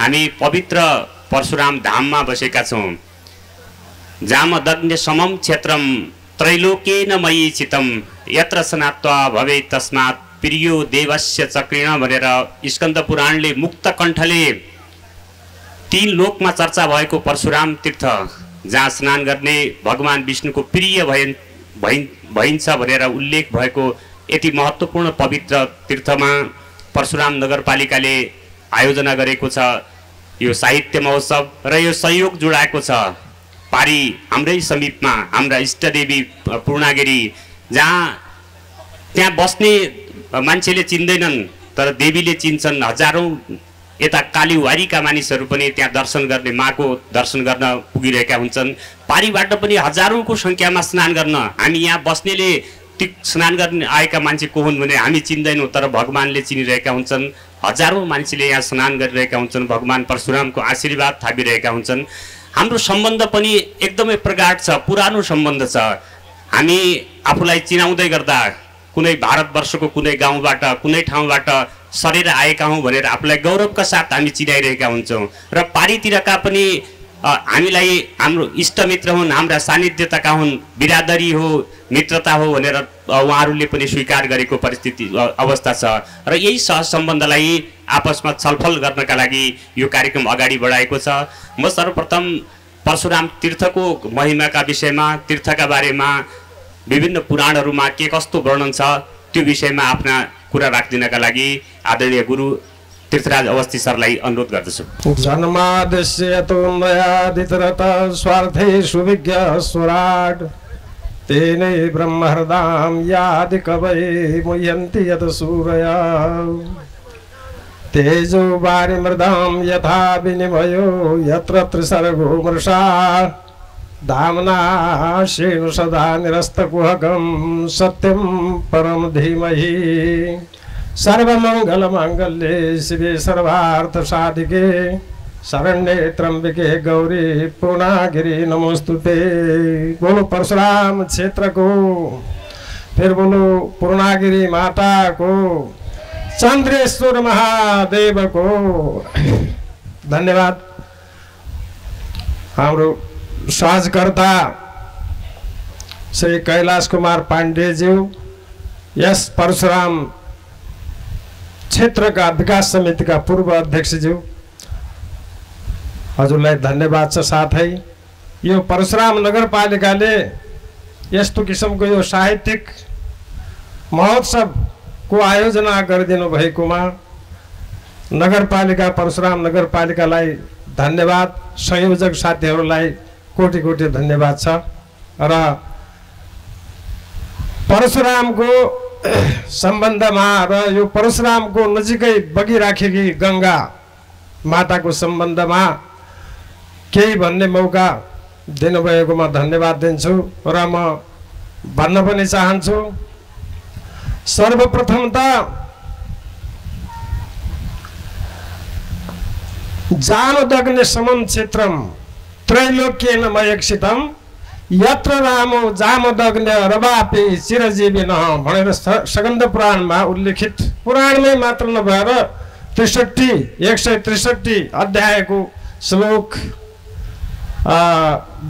हामी पवित्र परशुराम धाममा बसेका छौँ। जामदग्ने समम क्षेत्रम त्रैलोक्येन मयि चितम यत्र सनात्वा भवे तस्मात् प्रियो देवस्य चक्रेण भनेर स्कन्द पुराणले मुक्त कण्ठले 3 लोकमा चर्चा भएको परशुराम तीर्थ जहाँ स्नान गर्ने भगवान विष्णुको प्रिय भइन्छ भनेर उल्लेख भएको यति महत्त्वपूर्ण पवित्र तीर्थमा परशुराम नगरपालिकाले आयोजना गरेको छ यो साहित्य महोत्सव र यो सहयोग जोडाएको छ पारी हाम्रै समीपमा हाम्रा इष्टदेवी पूर्णागिरी जहाँ त्यहाँ बस्ने मान्छेले चिन्दैनन् तर देवीले चिन्छन्। हजारौं यता कालीवारीका मानिसहरू पनि त्यहाँ दर्शन गर्ने माको दर्शन गर्न पुगिरहेका हुन्छन्। पारीबाट पनि हजारौंको संख्यामा स्नान गर्न हामी यहाँ बस्नेले स्नान गर्ने आएका मान्छे को हुन् भने हामी चिन्दैनौँ तर भगवानले चिनिरहेका हुन्छन्। हजारौं मान्छेले यहाँ स्नान गरिरहेका हुन्छन्, भगवान परशुरामको आशीर्वाद थापिरहेका हुन्छन्। हाम्रो सम्बन्ध पनि एकदमै प्रगाढ छ, पुरानो सम्बन्ध छ। हामी आफूलाई चिनाउँदै गर्दा कुनै भारतवर्षको कुनै गाउँबाट कुनै ठाउँबाट सरेर आएका हौं भनेर आफूलाई गौरवका साथ हामी चिनाइरहेका हुन्छौँ र पारीतिरका पनि हामीलाई हाम्रो इष्टमित्र हुन्, हाम्रा सानिध्यताका हुन्, बिरादरी हो, मित्रता हो भनेर उहाँहरूले पनि स्वीकार गरेको परिस्थिति अवस्था छ र यही सहसम्बन्धलाई आपसमा छलफल गर्नका लागि यो कार्यक्रम अगाडि बढाएको छ। म सर्वप्रथम परशुराम तीर्थको महिमाका विषयमा, तीर्थका बारेमा, विभिन्न पुराणहरूमा के कस्तो वर्णन छ त्यो विषयमा आफ्ना कुरा राख्दिनका लागि आदरणीय गुरु तीर्थराज अवस्थी सरलाई अनुरोध गर्दछु। जन्मादस्य तुन्दयादितरत स्वार्थे सुविज्ञ स्वराट तेने ब्रह्महृदां यादि कवये मुह्यन्ति यत सूरया तेजो वारिमृदां यथा विनिमयो यत्र त्रिसर्गो मृषा धामना शेनु सदा निरस्तकुहकं सत्यं परम धीमहि सर्वमंगलमांगल्ये शिवे सर्वार्थ साधिके शरण्ये त्र्यंबके गौरी पूर्णागिरी नमोस्तुते। बोलो परशुराम क्षेत्र को, फिर बोलो पूर्णागिरी माता को, चंद्रेश्वर महादेव को धन्यवाद। हाम्रो सहजकर्ता श्री कैलाश कुमार पाण्डेज्यू यस परशुराम क्षेत्र का विकास समिति का पूर्व अध्यक्षज्यू हजुरलाई धन्यवाद छ। साथै यो परशुराम नगरपालिकाले यस्तो किसिमको यो साहित्यिक महोत्सव को आयोजना गरिदिनु भएकोमा नगरपालिका परशुराम नगरपालिकालाई धन्यवाद, संयोजक साथीहरूलाई कोटि कोटि धन्यवाद छ। र परशुरामको सम्बन्धमा र यो परशुरामको नजिकै बगिराखेकी गंगा माताको सम्बन्धमा केही भन्ने मौका दिनुभएकोमा धन्यवाद दिन्छु र म भन्न पनि चाहन्छु। सर्वप्रथम त जामदग्ने समम क्षेत्रम त्रैलोक्येन मयक्षितम यत्र रामो जामदग्ने रवापि चिरजीविन भनेर स्कन्द पुराणमा उल्लेखित, पुराणमै मात्र नभएर 163 अध्यायको श्लोक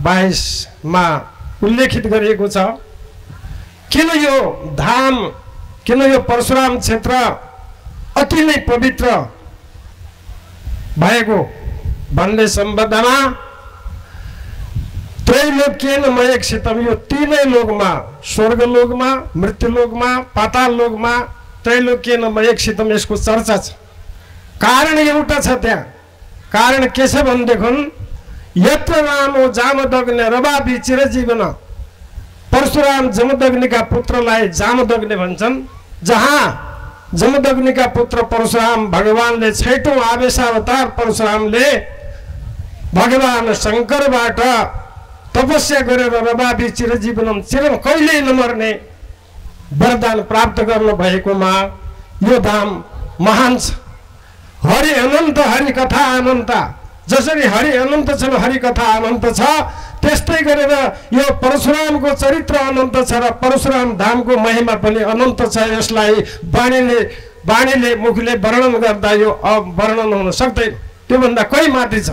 22 मा उल्लेखित गरिएको छ। किन यो धाम, किन यो परशुराम क्षेत्र अति नै पवित्र भएको भन्ने सम्बन्धमा त्रैलोक्येन मयक्षितम, यो तीनै लोकमा, स्वर्ग लोकमा, मृत्यु लोकमा, पाताल लोकमा त्रैलोक्येन मयक्षितम यसको चर्चा छ। कारण एउटा छ त्यहाँ, कारण के छ भनेदेखि यत्र रामो जामदग्ने रवापि चिरजीवन, परशुराम जमदग्निका पुत्रलाई जामदग्ने भन्छन्। जहाँ जमदग्निका पुत्र परशुराम भगवानले 6औं आवेशावतार परशुरामले भगवान शंकरबाट तपस्या गरेर रवापि चिरजीवनम, चिर कहिल्यै नमर्ने वरदान प्राप्त गर्नु भएकोमा यो धाम महान छ। हरि अनन्त, हरि कथा अनन्त, जसरी हरि अनन्त छन् हरि कथा अनन्त छ, त्यस्तै गरेर यो परशुरामको चरित्र अनन्त छ र परशुराम धामको महिमा पनि अनन्त छ। यसलाई बाणीले मुखले वर्णन गर्दा यो वर्णन हुन सक्दैन। त्योभन्दा कहीँ माथि छ,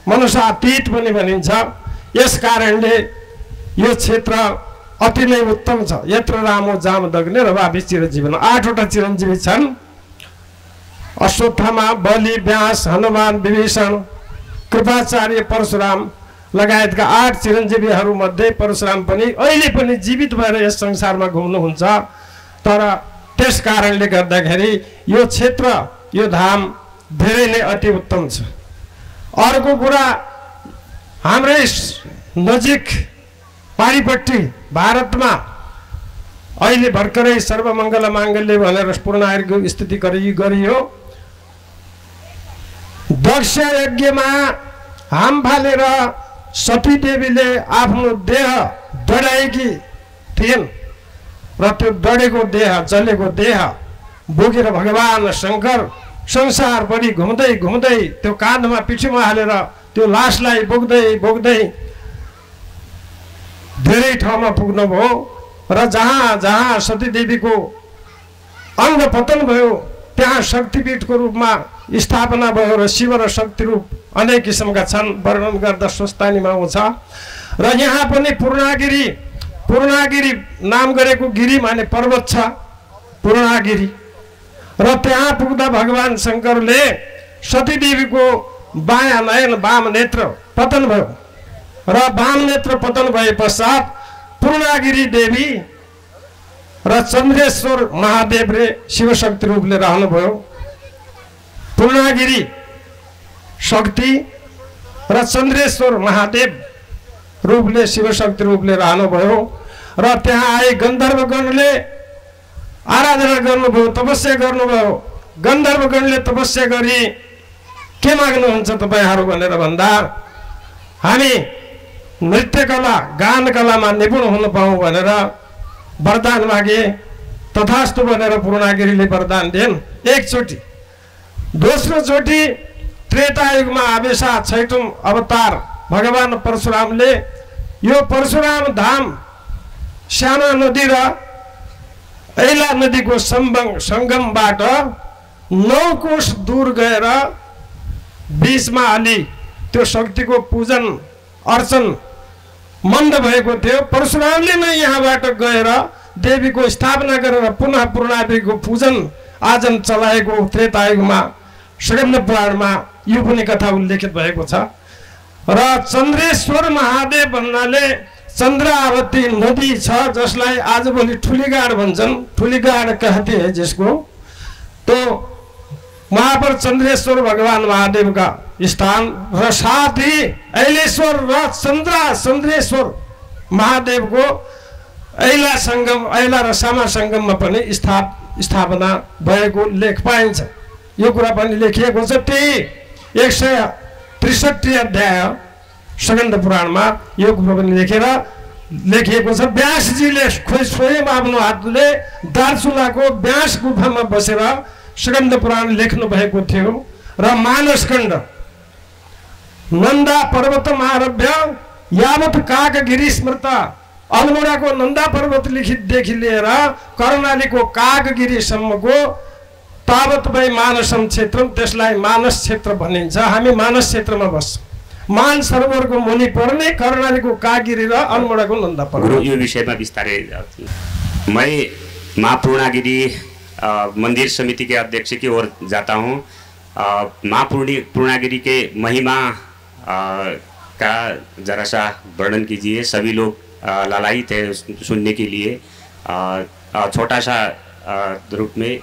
मनुष्यातीत पनि भनिन्छ। यस कारणले यो क्षेत्र अति नै उत्तम छ। यत्र रामो जामदग्ने रवाभि चिरजीवन, 8वटा चिरञ्जीवी छन्। अश्वत्थामा, बलि, व्यास, हनुमान, विभीषण, कृपाचार्य, परशुराम लगायतका 8 चिरञ्जीवीहरू मध्ये परशुराम पनि अहिले पनि जीवित भएर यस संसारमा घुम्नुहुन्छ। तर त्यस कारणले गर्दाखेरि यो क्षेत्र, यो धाम धेरै नै अति उत्तम छ। अर्को कुरा, हाम्रै नजिक पारिपट्टि भारतमा अहिले भर्खरै सर्वमङ्गल माङ्गल्य भनेर पूर्णागिरीको स्थिति गरियो। दक्ष यज्ञमा हाम फालेर सती देवीले आफ्नो देह डढाएकी थिइन् र त्यो डढेको देह, जलेको देह बोकेर भगवान शङ्कर संसारभरि घुम्दै घुम्दै त्यो काँधमा पिठीमा हालेर त्यो लासलाई बोक्दै बोक्दै धेरै ठाउँमा पुग्नुभयो र जहाँ जहाँ सतीदेवीको अङ्ग पतन भयो त्यहाँ शक्तिपीठको रूपमा स्थापना भयो र शिव र शक्ति रूप अनेक किसिमका छन्, वर्णन गर्दा स्वस्थानीमा आउँछ। र यहाँ पनि पूर्णागिरी नाम गरेको गिरी माने पर्वत छ, पूर्णागिरी। र त्यहाँ पुग्दा भगवान शङ्करले सतीदेवीको बायाँ नयन, वाम नेत्र पतन भयो र वाम नेत्र पतन भए पश्चात पूर्णागिरी देवी र चन्द्रेश्वर महादेवले शिवशक्ति रूपले रहनुभयो। पूर्णागिरी शक्ति र चन्द्रेश्वर महादेव रूपले शिवशक्ति रूपले रहनुभयो र त्यहाँ आए गन्धर्वगणले आराधना गर्नुभयो, तपस्या गर्नुभयो। गन्धर्वगणले तपस्या गरी के माग्नुहुन्छ तपाईँहरू भनेर भन्दा हामी नृत्यकला, गानकलामा निपुण हुन पाऊँ भनेर वरदान मागे। तथास्तु भनेर पूर्णागिरीले वरदान दिइन् एकचोटि। दोस्रो चोटि त्रेतायुगमा आवेशा 6औं अवतार भगवान परशुरामले यो परशुराम धाम श्यामा नदी र ऐला नदीको सङ्गमबाट 9 कोश दूर गएर बीचमा अलि त्यो शक्तिको पूजन अर्चन मन्द भएको थियो। परशुरामले नै यहाँबाट गएर देवीको स्थापना गरेर पुनः पूर्णागिरीको पूजन आजन चलाएको त्रेतायुगमा स्कन्द पुराणमा यो पनि कथा उल्लेखित भएको छ। र चन्द्रेश्वर महादेव भन्नाले चन्द्रावती नदी छ जसलाई आजभोलि ठुलीगाड भन्छन्। ठुलीगाड कहते हैं जिसको, तो वहाँ पर चन्द्रेश्वर भगवान महादेव का स्थान र साथ ही ऐलेश्वर र चन्द्रेश्वर महादेव को ऐला संगम, ऐला र सामा संगममा पनि स्थापना भएको लेख पाइन्छ। यो कुरा पनि लेखिएको छ। त्यही 163 अध्याय स्कन्द पुराणमा यो कुरा पनि लेखिएको छ। व्यासजीले स्वयं आफ्नो हातले दार्चुलाको व्यास गुफामा बसेर स्कन्द पुराण लेख्नु भएको थियो र मानसखण्ड नन्दा पर्वतम आरभ्य यावत काकगिरी स्मृत, अल्मोडाको नन्दा पर्वत लिखितदेखि लिएर कर्णालीको काकगिरीसम्मको तावत भई मानसम क्षेत्र, त्यसलाई मानस क्षेत्र भनिन्छ। हामी मानस क्षेत्रमा बस्छौँ। मान सरोवरको मुनि पर्ने कर्णालीको काकगिरी र अल्मोडाको नन्दा पर्वत। यो विषयमा विस्तारै मैं माँ पूर्णागिरी मंदिर समिति के अध्यक्ष की ओर जाता हूँ। माँ पूर्णागिरी के महिमा का जरा सा वर्णन कीजिए। सभी लोग लालायित है सुनने के लिए। छोटा सा रूप में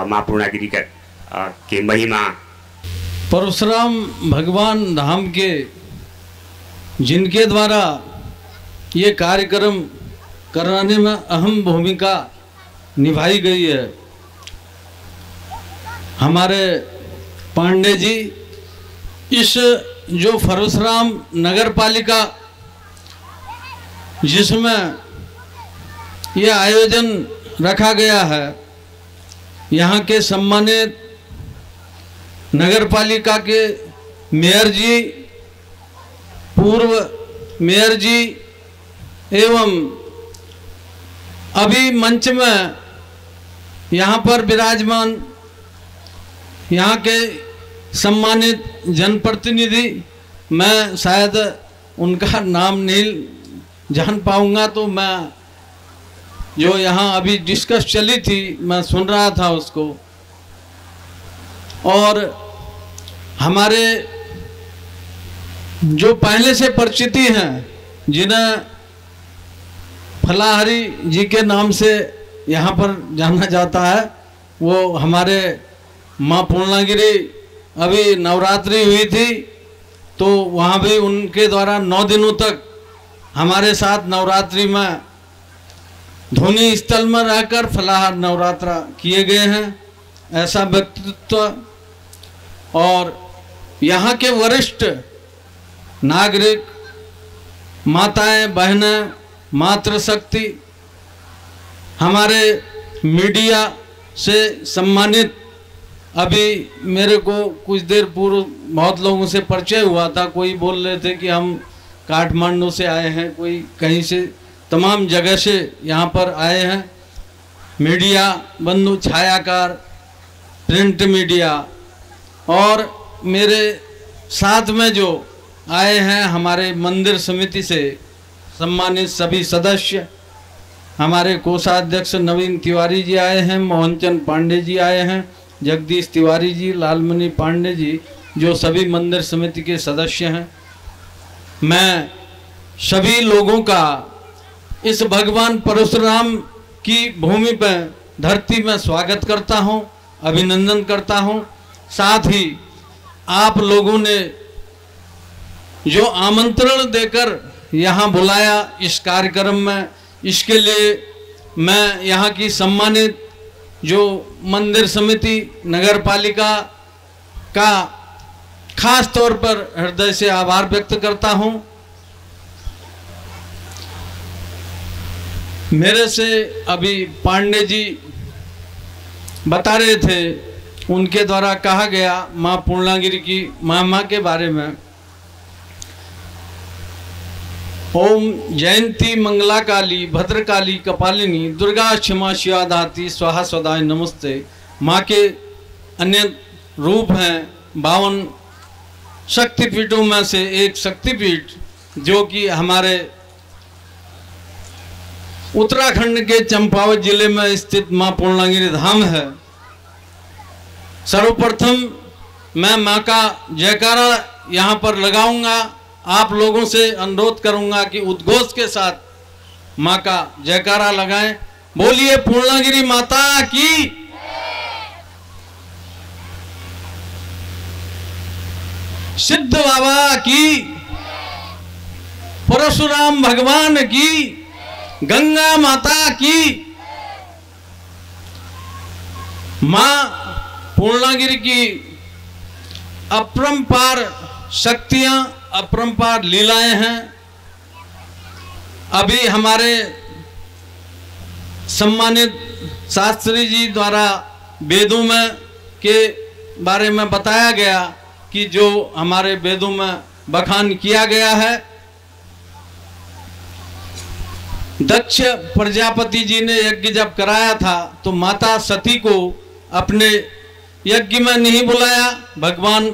माँ पूर्णागिरी के महिमा। परशुराम भगवान धाम के जिनके द्वारा ये कार्यक्रम कराने में अहम भूमिका निभाई गई है, हमारे पांडे जी। इस जो परशुराम नगर पालिका जिसमें ये आयोजन रखा गया है, यहाँ के सम्मानित नगर पालिका के मेयर जी, पूर्व मेयर जी एवं अभी मंच में यहाँ पर विराजमान यहाँ के सम्मानित जनप्रतिनिधि, मैं शायद उनका नाम नहीं जान पाऊंगा, तो मैं जो यहाँ अभी डिस्कस चली थी मैं सुन रहा था उसको। और हमारे जो पहले से परिचिति हैं, जिन्हें फलाहरी जी के नाम से यहाँ पर जाना जाता है, वो हमारे माँ पूर्णागिरी अभी नवरात्रि हुई थी तो वहाँ भी उनके द्वारा 9 दिनों तक हमारे साथ नवरात्रि में धोनी स्थल में रहकर फलाहार नवरात्रा किए गए हैं। ऐसा व्यक्तित्व और यहाँ के वरिष्ठ नागरिक, माताएं, बहनें, मातृशक्ति, हमारे मीडिया से सम्मानित, अभी मेरे को कुछ देर पूर्व बहुत लोगों से परिचय हुआ था, कोई बोल रहे थे कि हम काठमांडू से आए हैं, कोई कहीं से, तमाम जगह से यहाँ पर आए हैं। मीडिया बंधु, छायाकार, प्रिंट मीडिया और मेरे साथ में जो आए हैं हमारे मंदिर समिति से सम्मानित सभी सदस्य, हमारे कोषाध्यक्ष नवीन तिवारी जी आए हैं, मोहनचंद पांडे जी आए हैं, जगदीश तिवारी जी, लालमणि पांडे जी, जो सभी मंदिर समिति के सदस्य हैं। मैं सभी लोगों का इस भगवान परशुराम की भूमि पर, धरती में स्वागत करता हूं, अभिनंदन करता हूं। साथ ही आप लोगों ने जो आमंत्रण देकर यहाँ बुलाया इस कार्यक्रम में, इसके लिए मैं यहाँ की सम्मानित जो मंदिर समिति, नगर पालिका का खास तौर पर हृदय से आभार व्यक्त करता हूँ। मेरे से अभी पांडे जी बता रहे थे, उनके द्वारा कहा गया माँ पूर्णागिरी की महिमा के बारे में। ओम जयंती मंगला काली भद्रकाली कपालिनी दुर्गा क्षमा शिवा दाती स्वाहा स्वदाय नमस्ते। माँ के अन्य रूप हैं 52 शक्तिपीठों में से एक शक्तिपीठ, जो कि हमारे उत्तराखंड के चंपावत जिले में स्थित माँ पूर्णागिरी धाम है। सर्वप्रथम मैं माँ का जयकारा यहाँ पर लगाऊंगा। आप लोगों से अनुरोध करूंगा कि उद्घोष के साथ माँ का जयकारा लगाएं। बोलिए पूर्णागिरी माता की, सिद्ध बाबा की, परशुराम भगवान की, गंगा माता की। माँ पूर्णागिरी की अपरंपार शक्तियां, अपरंपार लीलाएं हैं। अभी हमारे सम्मानित शास्त्री जी द्वारा वेदों में के बारे में बताया गया कि जो हमारे वेदों में बखान किया गया है। दक्ष प्रजापति जी ने यज्ञ जब कराया था तो माता सती को अपने यज्ञ में नहीं बुलाया, भगवान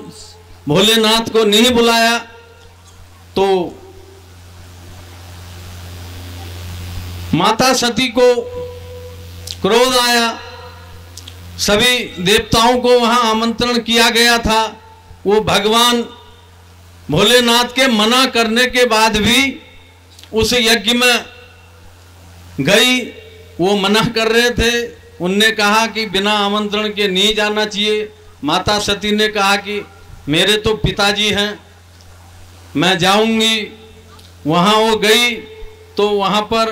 भोलेनाथ को नहीं बुलाया, तो माता सती को क्रोध आया। सभी देवताओं को वहां आमंत्रण किया गया था। वो भगवान भोलेनाथ के मना करने के बाद भी उस यज्ञ में गई। वो मना कर रहे थे, उनने कहा कि बिना आमंत्रण के नहीं जाना चाहिए। माता सती ने कहा कि मेरे तो पिताजी हैं, मैं जाऊंगी। वहाँ वो गई तो वहाँ पर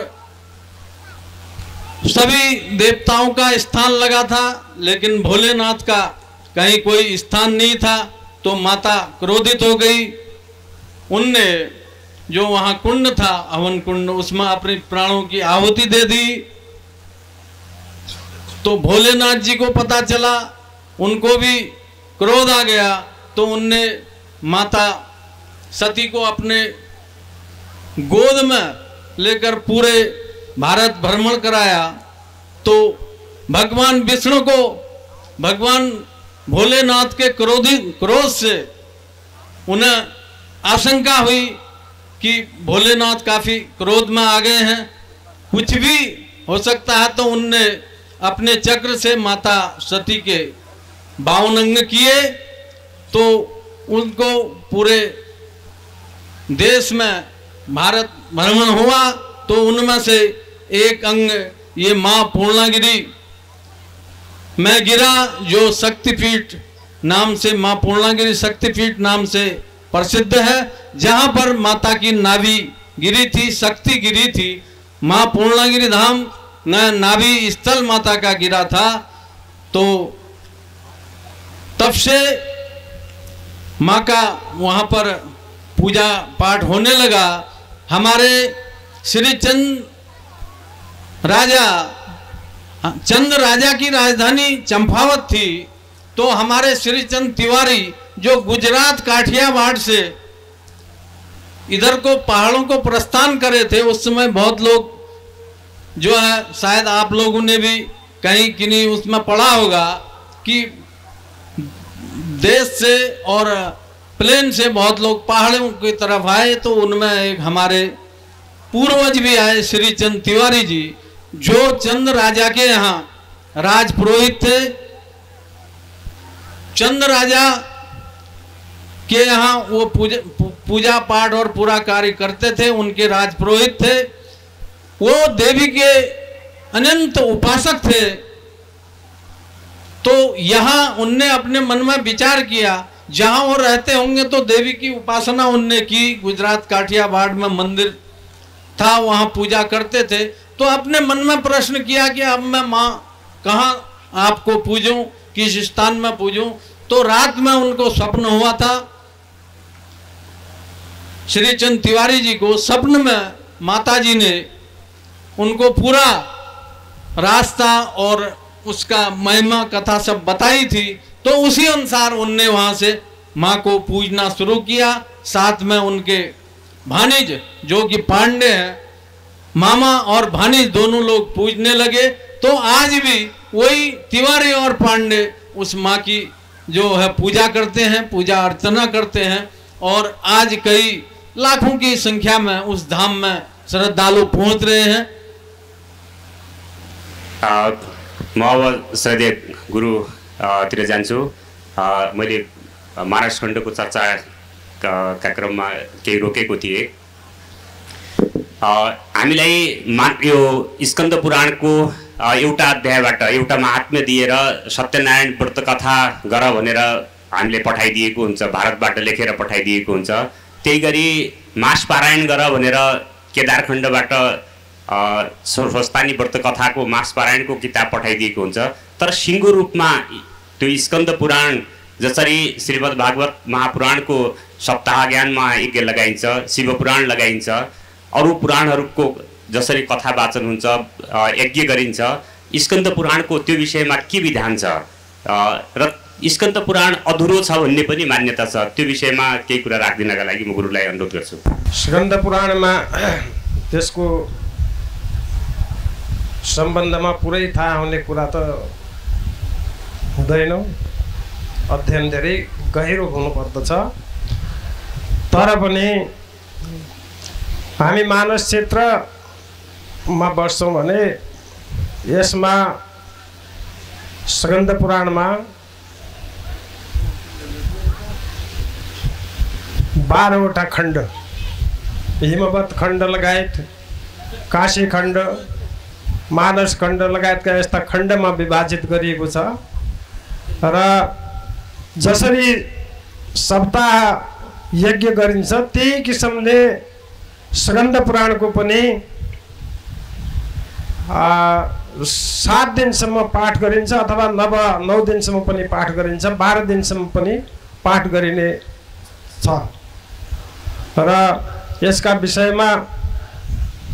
सभी देवताओं का स्थान लगा था, लेकिन भोलेनाथ का कहीं कोई स्थान नहीं था। तो माता क्रोधित हो गई। उनने जो वहाँ कुंड था, हवन कुंड, उसमें अपने प्राणों की आहुति दे दी। तो भोलेनाथ जी को पता चला, उनको भी क्रोध आ गया। तो उनने माता सती को अपने गोद में लेकर पूरे भारत भ्रमण कराया। तो भगवान विष्णु को भगवान भोलेनाथ के क्रोध से उन्हें आशंका हुई कि भोलेनाथ काफ़ी क्रोध में आ गए हैं, कुछ भी हो सकता है, तो उनने अपने चक्र से माता सती के 52 अंग किए। तो उनको पूरे देश में भारत भ्रमण हुआ, तो उनमें से एक अंग ये माँ पूर्णागिरी में गिरा, जो शक्तिपीठ नाम से, माँ पूर्णागिरी शक्तिपीठ नाम से प्रसिद्ध है, जहाँ पर माता की नाभि गिरी थी, शक्ति गिरी थी। माँ पूर्णागिरी धाम न नाभि स्थल माता का गिरा था। तो तब से माँ का वहाँ पर पूजा पाठ होने लगा। हमारे श्री चंद राजा की राजधानी चंपावत थी। तो हमारे श्री चंद तिवारी जो गुजरात काठियावाड़ से इधर को पहाड़ों को प्रस्थान करे थे, उस समय बहुत लोग जो है, शायद आप लोगों ने भी कहीं किन्हीं उसमें पढ़ा होगा कि देश से और प्लेन से बहुत लोग पहाड़ों की तरफ आए। तो उनमें एक हमारे पूर्वज भी आए, श्री चंद तिवारी जी, जो चंद राजा के यहाँ राजपुरोहित थे। चंद राजा के यहाँ वो पूजा पाठ और पूरा कार्य करते थे, उनके राजपुरोहित थे। वो देवी के अनंत उपासक थे। तो यहाँ उनने अपने मन में विचार किया, जहाँ वो रहते होंगे तो देवी की उपासना उनने की। गुजरात काठियावाड़ में मंदिर था, वहाँ पूजा करते थे। तो अपने मन में प्रश्न किया कि अब मैं माँ कहाँ आपको पूजूं, किस स्थान में पूजूं। तो रात में उनको स्वप्न हुआ था, श्री चंद तिवारी जी को स्वप्न में माता जी ने उनको पूरा रास्ता और उसका महिमा कथा सब बताई थी। तो उसी अनुसार उनने वहाँ से माँ को पूजना शुरू किया। साथ में उनके भानिज जो कि पांडे हैं, मामा और भानिज दोनों लोग पूजने लगे। तो आज भी वही तिवारी और पांडे उस माँ की जो है पूजा करते हैं, पूजा अर्चना करते हैं। और आज कई लाखों की संख्या में उस धाम में श्रद्धालु पहुंच रहे हैं। म अब श्रद्धेय गुरुतिर जान्छु। मैले महाराष्ट्र खण्डको चर्चा क्रममा केही रोकेको थिएँ। हामीलाई यो स्कन्द पुराणको एउटा अध्यायबाट एउटा महात्म्य दिएर सत्यनारायण व्रत कथा गर भनेर हामीले पठाइदिएको हुन्छ, भारतबाट लेखेर पठाइदिएको हुन्छ। त्यही गरी मास पारायण गर भनेर केदारखण्डबाट स्वस्तानी व्रत कथाको मास पारायणको किताब पठाइदिएको हुन्छ। तर सिङ्गो रूपमा त्यो स्कन्द पुराण जसरी श्रीमद् भागवत महापुराणको सप्ताह ज्ञानमा यज्ञ लगाइन्छ, शिव पुराण लगाइन्छ, अरू पुराणहरूको जसरी कथा वाचन हुन्छ, यज्ञ गरिन्छ, स्कन्द पुराणको त्यो विषयमा के विधान छ र स्कन्द पुराण अधुरो छ भन्ने पनि मान्यता छ। त्यो विषयमा केही कुरा राखिदिनका लागि म गुरुलाई अनुरोध गर्छु। स्कन्द पुराणमा त्यसको सम्बन्धमा पुरै थाहा हुने कुरा त हुँदैन, अध्ययन धेरै गहिरो हुनुपर्दछ। तर पनि हामी मानस क्षेत्रमा बस्छौँ भने यसमा स्कन्द पुराणमा 12वटा खण्ड, हिमवत खण्ड लगायत काशी खण्ड, मानस खण्ड लगायतका यस्ता खण्डमा विभाजित गरिएको छ। र जसरी सप्ताह यज्ञ गरिन्छ त्यही किसिमले स्कन्द पुराणको पनि 7 दिनसम्म पाठ गरिन्छ, अथवा 9 दिनसम्म पनि पाठ गरिन्छ, 12 दिनसम्म पनि पाठ गरिने छ। र यसका विषयमा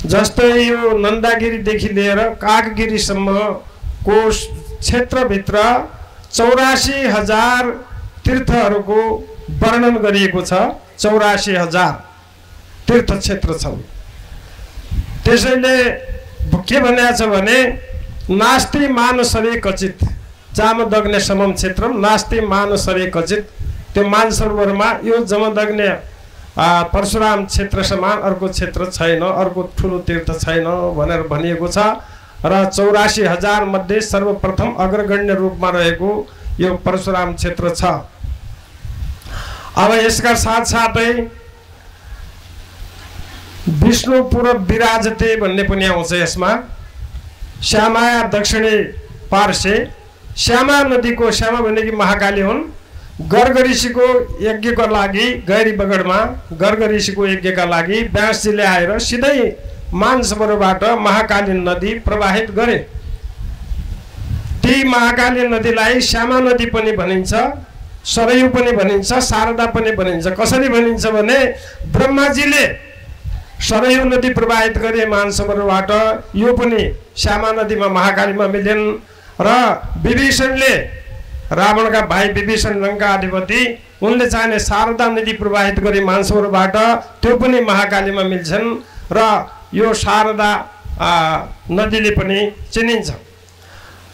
जस्तै यो नन्दागिरीदेखि लिएर कागगिरीसम्मको क्षेत्रभित्र 84,000 तीर्थहरूको वर्णन गरिएको छ। 84,000 तीर्थ क्षेत्र छन्। त्यसैले के भनेको छ भने नास्ति मानसरे कचित, चामदग्ने समम क्षेत्रम नास्ति मानसरे कचित। त्यो मानसरोवरमा यो जमदग्ने परशुराम क्षेत्र समान अर्को क्षेत्र छैन, अर्को ठुलो तीर्थ छैन भनेर भनिएको छ र 84,000 मध्ये सर्वप्रथम अग्रगण्य रूपमा रहेको यो परशुराम क्षेत्र छ। अब यसका साथसाथै विष्णुपुर विराजते भन्ने पनि आउँछ यसमा। श्यामाया दक्षिणे पार्श्वे, श्यामा नदीको, श्यामा भनेकी महाकाली हुन्, गर्ग ऋषिको यज्ञको लागि गैरी बगडमा गर्ग ऋषिको यज्ञका लागि व्यासजीले आएर सिधै मानसरोवरबाट महाकाली नदी प्रवाहित गरे। ती महाकाली नदीलाई श्यामा नदी पनि भनिन्छ, सरयू पनि भनिन्छ, शारदा पनि भनिन्छ। कसरी भनिन्छ भने ब्रह्माजीले सरयू नदी प्रवाहित गरे मानसरोवरबाट, यो पनि श्यामा नदीमा महाकालीमा मिलेन। र विभीषणले, रावणका भाइ विभीषण लङ्का अधिपति, उनले चाहिने शारदा नदी प्रवाहित गरे मानसरोवरबाट, त्यो पनि महाकालीमा मिल्छन् र यो शारदा नदीले पनि चिनिन्छ।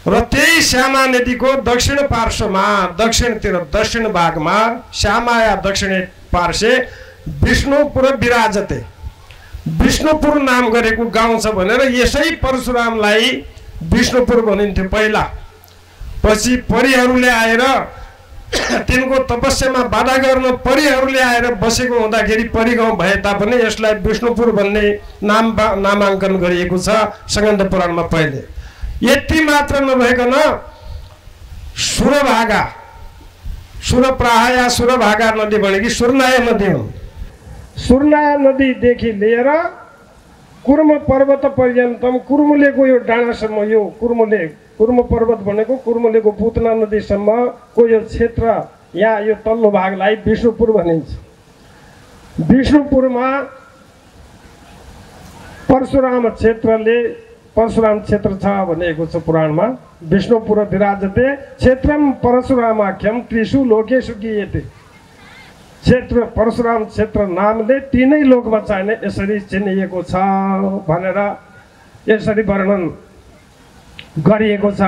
र त्यही श्यामा नदीको दक्षिण पार्श्वमा, दक्षिणतिर, दक्षिण भागमा श्यामाया दक्षिणे पार्श्वे विष्णुपुर विराजते, विष्णुपुर नाम गरेको गाउँ छ भनेर यसै परशुरामलाई विष्णुपुर भनिन्थ्यो पहिला। पछि परिहरूले आएर तिनको तपस्यामा बाधा गर्न परिहरूले आएर बसेको हुँदाखेरि परिगाउँ भए तापनि यसलाई विष्णुपुर भन्ने नामाङ्कन गरिएको छ स्कन्द पुराणमा पहिले। यति मात्र नभइकन सुरभागा, सुरप्राहा या सुरभागा नदी भनेकी सुरनाया नदी हुन्। सुरनाया नदीदेखि लिएर कुर्म पर्वत पर्यन्तम, कुर्मुलेको यो डाँडासम्म, यो कुर्म पर्वत भनेको कुर्मुलेको पुतना नदीसम्मको यो क्षेत्र, यहाँ यो तल्लो भागलाई विष्णुपुर भनिन्छ। विष्णुपुरमा परशुराम क्षेत्र छ भनेको छ पुराणमा। विष्णुपुर विराजते क्षेत्रम परशुरामाख्यम त्रिषु लोकेषु गीयते। क्षेत्र परशुराम क्षेत्र नामले तीनै लोकमा चाहिने यसरी चिनिएको छ भनेर यसरी वर्णन गरिएको छ।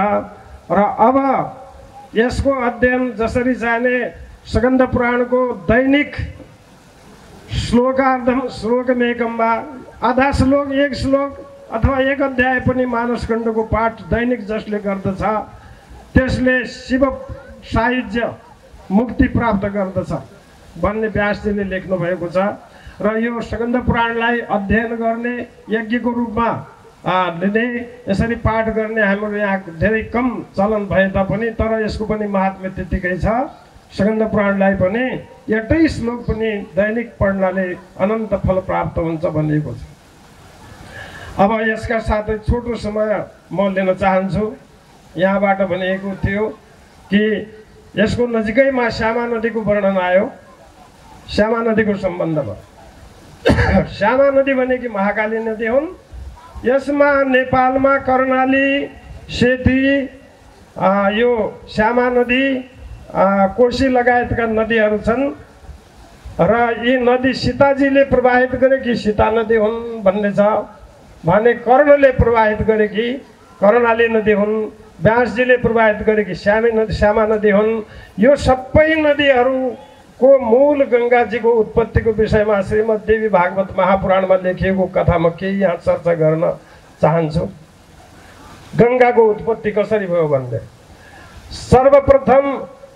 र अब यसको अध्ययन जसरी चाहिने स्कन्द पुराणको दैनिक श्लोकार्धम श्लोकमेकम्बा, आधा श्लोक, एक श्लोक अथवा एक अध्याय पनि मानसखण्डको पाठ दैनिक जसले गर्दछ त्यसले शिव सायुज्य मुक्ति प्राप्त गर्दछ भन्ने व्यासजीले लेख्नु भएको छ। र यो स्कन्द पुराणलाई अध्ययन गर्ने, यज्ञको रूपमा लिने, यसरी पाठ गर्ने हाम्रो यहाँ धेरै कम चलन भए तापनि तर यसको पनि महात्म्य त्यतिकै छ। स्कन्द पुराणलाई पनि एउटै श्लोक पनि दैनिक पढ्नाले अनन्त फल प्राप्त हुन्छ भनिएको छ। अब यसका साथै छोटो समय म लिन चाहन्छु। यहाँबाट भनिएको थियो कि यसको नजिकैमा श्यामा नदीको वर्णन आयो। श्यामा नदीको सम्बन्धमा, श्यामा नदी भनेकी महाकाली नदी हुन्। यसमा नेपालमा कर्णाली, सेती, यो श्यामा नदी, कोशी लगायतका नदीहरू छन्। र यी नदी सीताजीले प्रवाहित गरेकी सीता नदी हुन् भन्ने छ भने, कर्णले प्रवाहित गरेकी कर्णाली नदी हुन्, व्यासजीले प्रवाहित गरेकी श्यामा नदी हुन्। यो सबै नदीहरूको मूल गङ्गाजीको उत्पत्तिको विषयमा श्रीमद् देवी भागवत महापुराणमा लेखिएको कथामा केही यहाँ चर्चा गर्न चाहन्छु। गङ्गाको उत्पत्ति कसरी भयो भन्दै, सर्वप्रथम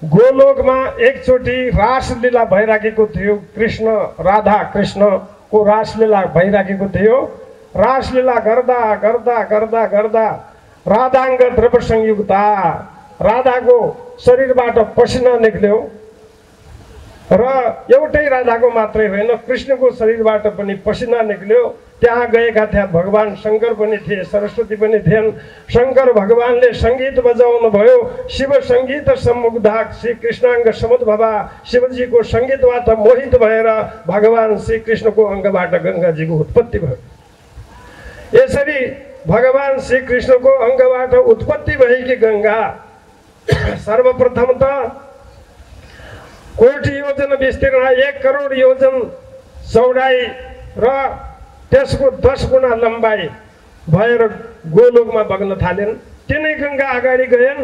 गोलोकमा एकचोटि रासलीला भइराखेको थियो। कृष्ण, राधा कृष्णको रासलीला भइराखेको थियो। रासलीला गर्दा गर्दा गर्दा गर्दा राधाङ्ग द्रव संयुक्ता, राधाको शरीरबाट पसिना निक्ल्यो। र एउटै राधाको मात्रै होइन, कृष्णको शरीरबाट पनि पसिना निक्ल्यो। त्यहाँ गएका थिए भगवान शङ्कर पनि थिए, सरस्वती पनि थिएन। शङ्कर भगवानले सङ्गीत बजाउनु भयो। शिव सङ्गीत सम्मुग्धा श्री कृष्णाङ्ग समुद्भवा, शिवजीको सङ्गीतबाट मोहित भएर भगवान श्री कृष्णको अङ्गबाट गङ्गाजीको उत्पत्ति भयो। यसरी भगवान श्री कृष्णको अङ्गबाट उत्पत्ति भएकी गङ्गा सर्वप्रथम त कोटि योजन विस्तीर्ण, 1 करोड योजन चौडाइ र त्यसको 10 गुणा लम्बाइ भएर गोलोकमा बग्न थालेन्। तिनै गङ्गा अगाडि गएन्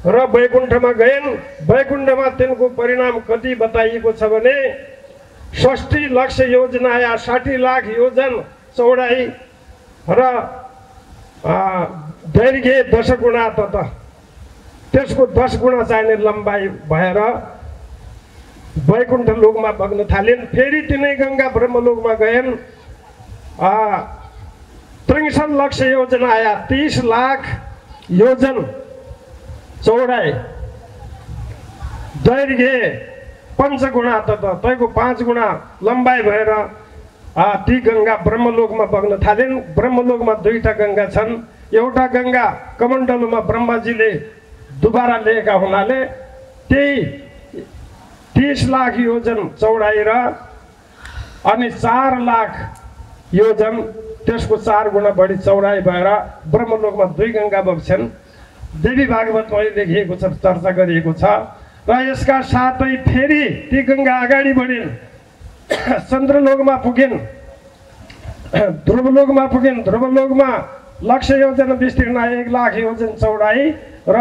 र वैकुण्ठमा गएन। वैकुण्ठमा तिनको परिणाम कति बताइएको छ भने 60 लाख योजना या 60 लाख योजन चौडाइ र दैर्घ्य 10 गुणा तथा त्यसको 10 गुणा चाहिने लम्बाइ भएर वैकुण्ठ लोकमा बग्न थालिन्। फेरि तिनै गङ्गा ब्रह्मलोकमा गएन। 63 लाख योजना या 30 लाख योजन चौडाइ दैर्घ्य 5 गुणा तथा तैको 5 गुणा लम्बाइ भएर ती गङ्गा ब्रह्मलोकमा बग्न थालिन्। ब्रह्मलोकमा 2टा गङ्गा छन्। एउटा गङ्गा कमण्डलुमा ब्रह्माजीले दुबारा ल्याएका हुनाले त्यही 30 लाख योजन चौडाइ र अनि 4 लाख योजन त्यसको 4 गुणा बढी चौडाइ भएर ब्रह्मलोकमा 2 गङ्गा बग्छन्। देवी भागवतमा लेखिएको छ, चर्चा गरिएको छ। र यसका साथै फेरि ती गङ्गा अगाडि बढिन्, चन्द्रलोकमा पुगिन्, ध्रुवलोकमा पुगिन्। ध्रुवलोकमा 1 लाख योजन विस्तीर्ण 1 लाख योजन चौडाइ र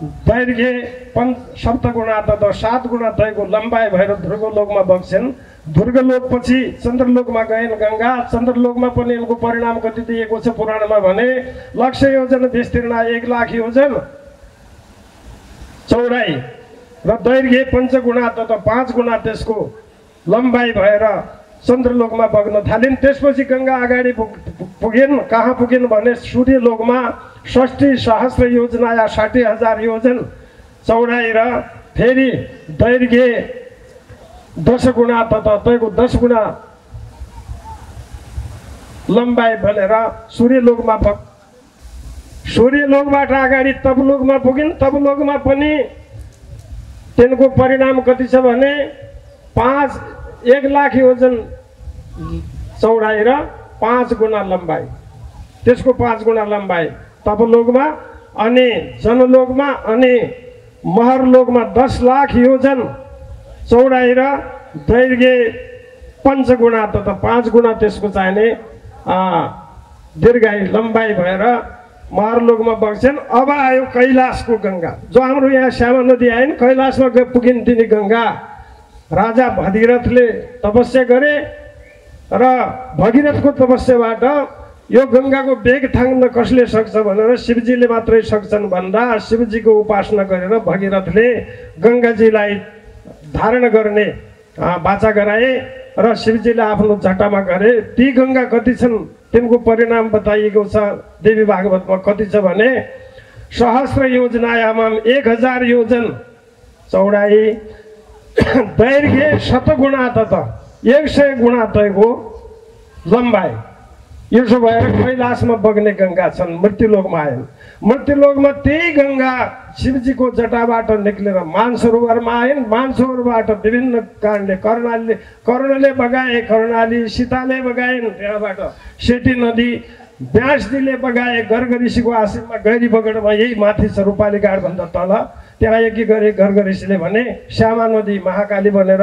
दैर्घ्य 7 गुणा तथा 7 गुणा तैको लम्बाइ भएर ध्रुवलोकमा बग्छन्। ध्रुवलोकपछि चन्द्रलोकमा गएन गङ्गा। चन्द्रलोकमा पनि यिनको परिणाम कति दिएको छ पुराणमा भने 1 लाख योजन विस्तीर्ण 1 लाख योजन चौडाइ र दैर्घ्य 5 गुणा तथा 5 गुणा त्यसको लम्बाइ भएर चन्द्रलोकमा बग्न थालिन्। त्यसपछि गङ्गा अगाडि पुगिन्। कहाँ पुगिन् भने सूर्यलोकमा 60 सहस्र योजना या 60,000 योजन चौडाइ र फेरि दैर्घ्य 10 गुणा तथा तैको 10 गुणा लम्बाइ भनेर सूर्यलोकबाट अगाडि तपलोकमा पुगिन्। तपलोकमा पनि तिनको परिणाम कति छ भने 1 लाख योजन चौडाइ र 5 गुणा लम्बाइ, त्यसको 5 गुणा लम्बाइ तपलोकमा। अनि जनलोकमा अनि महरलोकमा 10 लाख योजन चौडाइ र दैर्घ्य 5 गुणा तथा 5 गुणा त्यसको चाहिने दीर्घायु लम्बाइ भएर महरलोकमा बग्छन्। अब आयो कैलाशको गङ्गा, जो हाम्रो यहाँ श्यामा नदी आइन्। कैलाशमा पुगिन् तिनी गङ्गा। राजा भगीरथले तपस्या गरे र भगीरथको तपस्याबाट यो गङ्गाको बेग थाङ्न कसले सक्छ भनेर शिवजीले मात्रै सक्छन् भन्दा शिवजीको उपासना गरेर भगीरथले गङ्गाजीलाई धारण गर्ने बाचा गराए र शिवजीले आफ्नो जटामा गरे। ती गङ्गा कति छन् तिनको परिणाम बताइएको छ देवी भागवतमा। कति छ भने सहस्र योजनायामम 1000 योजन चौडाइ दैर्घ्य 7 गुणा तथा 100 गुणा तैको लम्बाइ। यसो भएर कैलाशमा बग्ने गङ्गा छन्। मृत्युलोकमा आएन। मृत्युलोकमा त्यही गङ्गा शिवजीको जटाबाट निक्लेर मानसरोवरमा आइन्। मानसरोवरबाट विभिन्न कारणले कर्णले बगाए, कर्णाली सीताले बगाइन्। त्यहाँबाट सेती नदी व्यासजीले बगाए। गर्ग ऋषिको आश्रममा गैरी बगडमा यही माथि छ रूपाली घाटभन्दा तल। त्यहाँ यकी गरे गर्ग ऋषिले भने श्यामा नदी महाकाली भनेर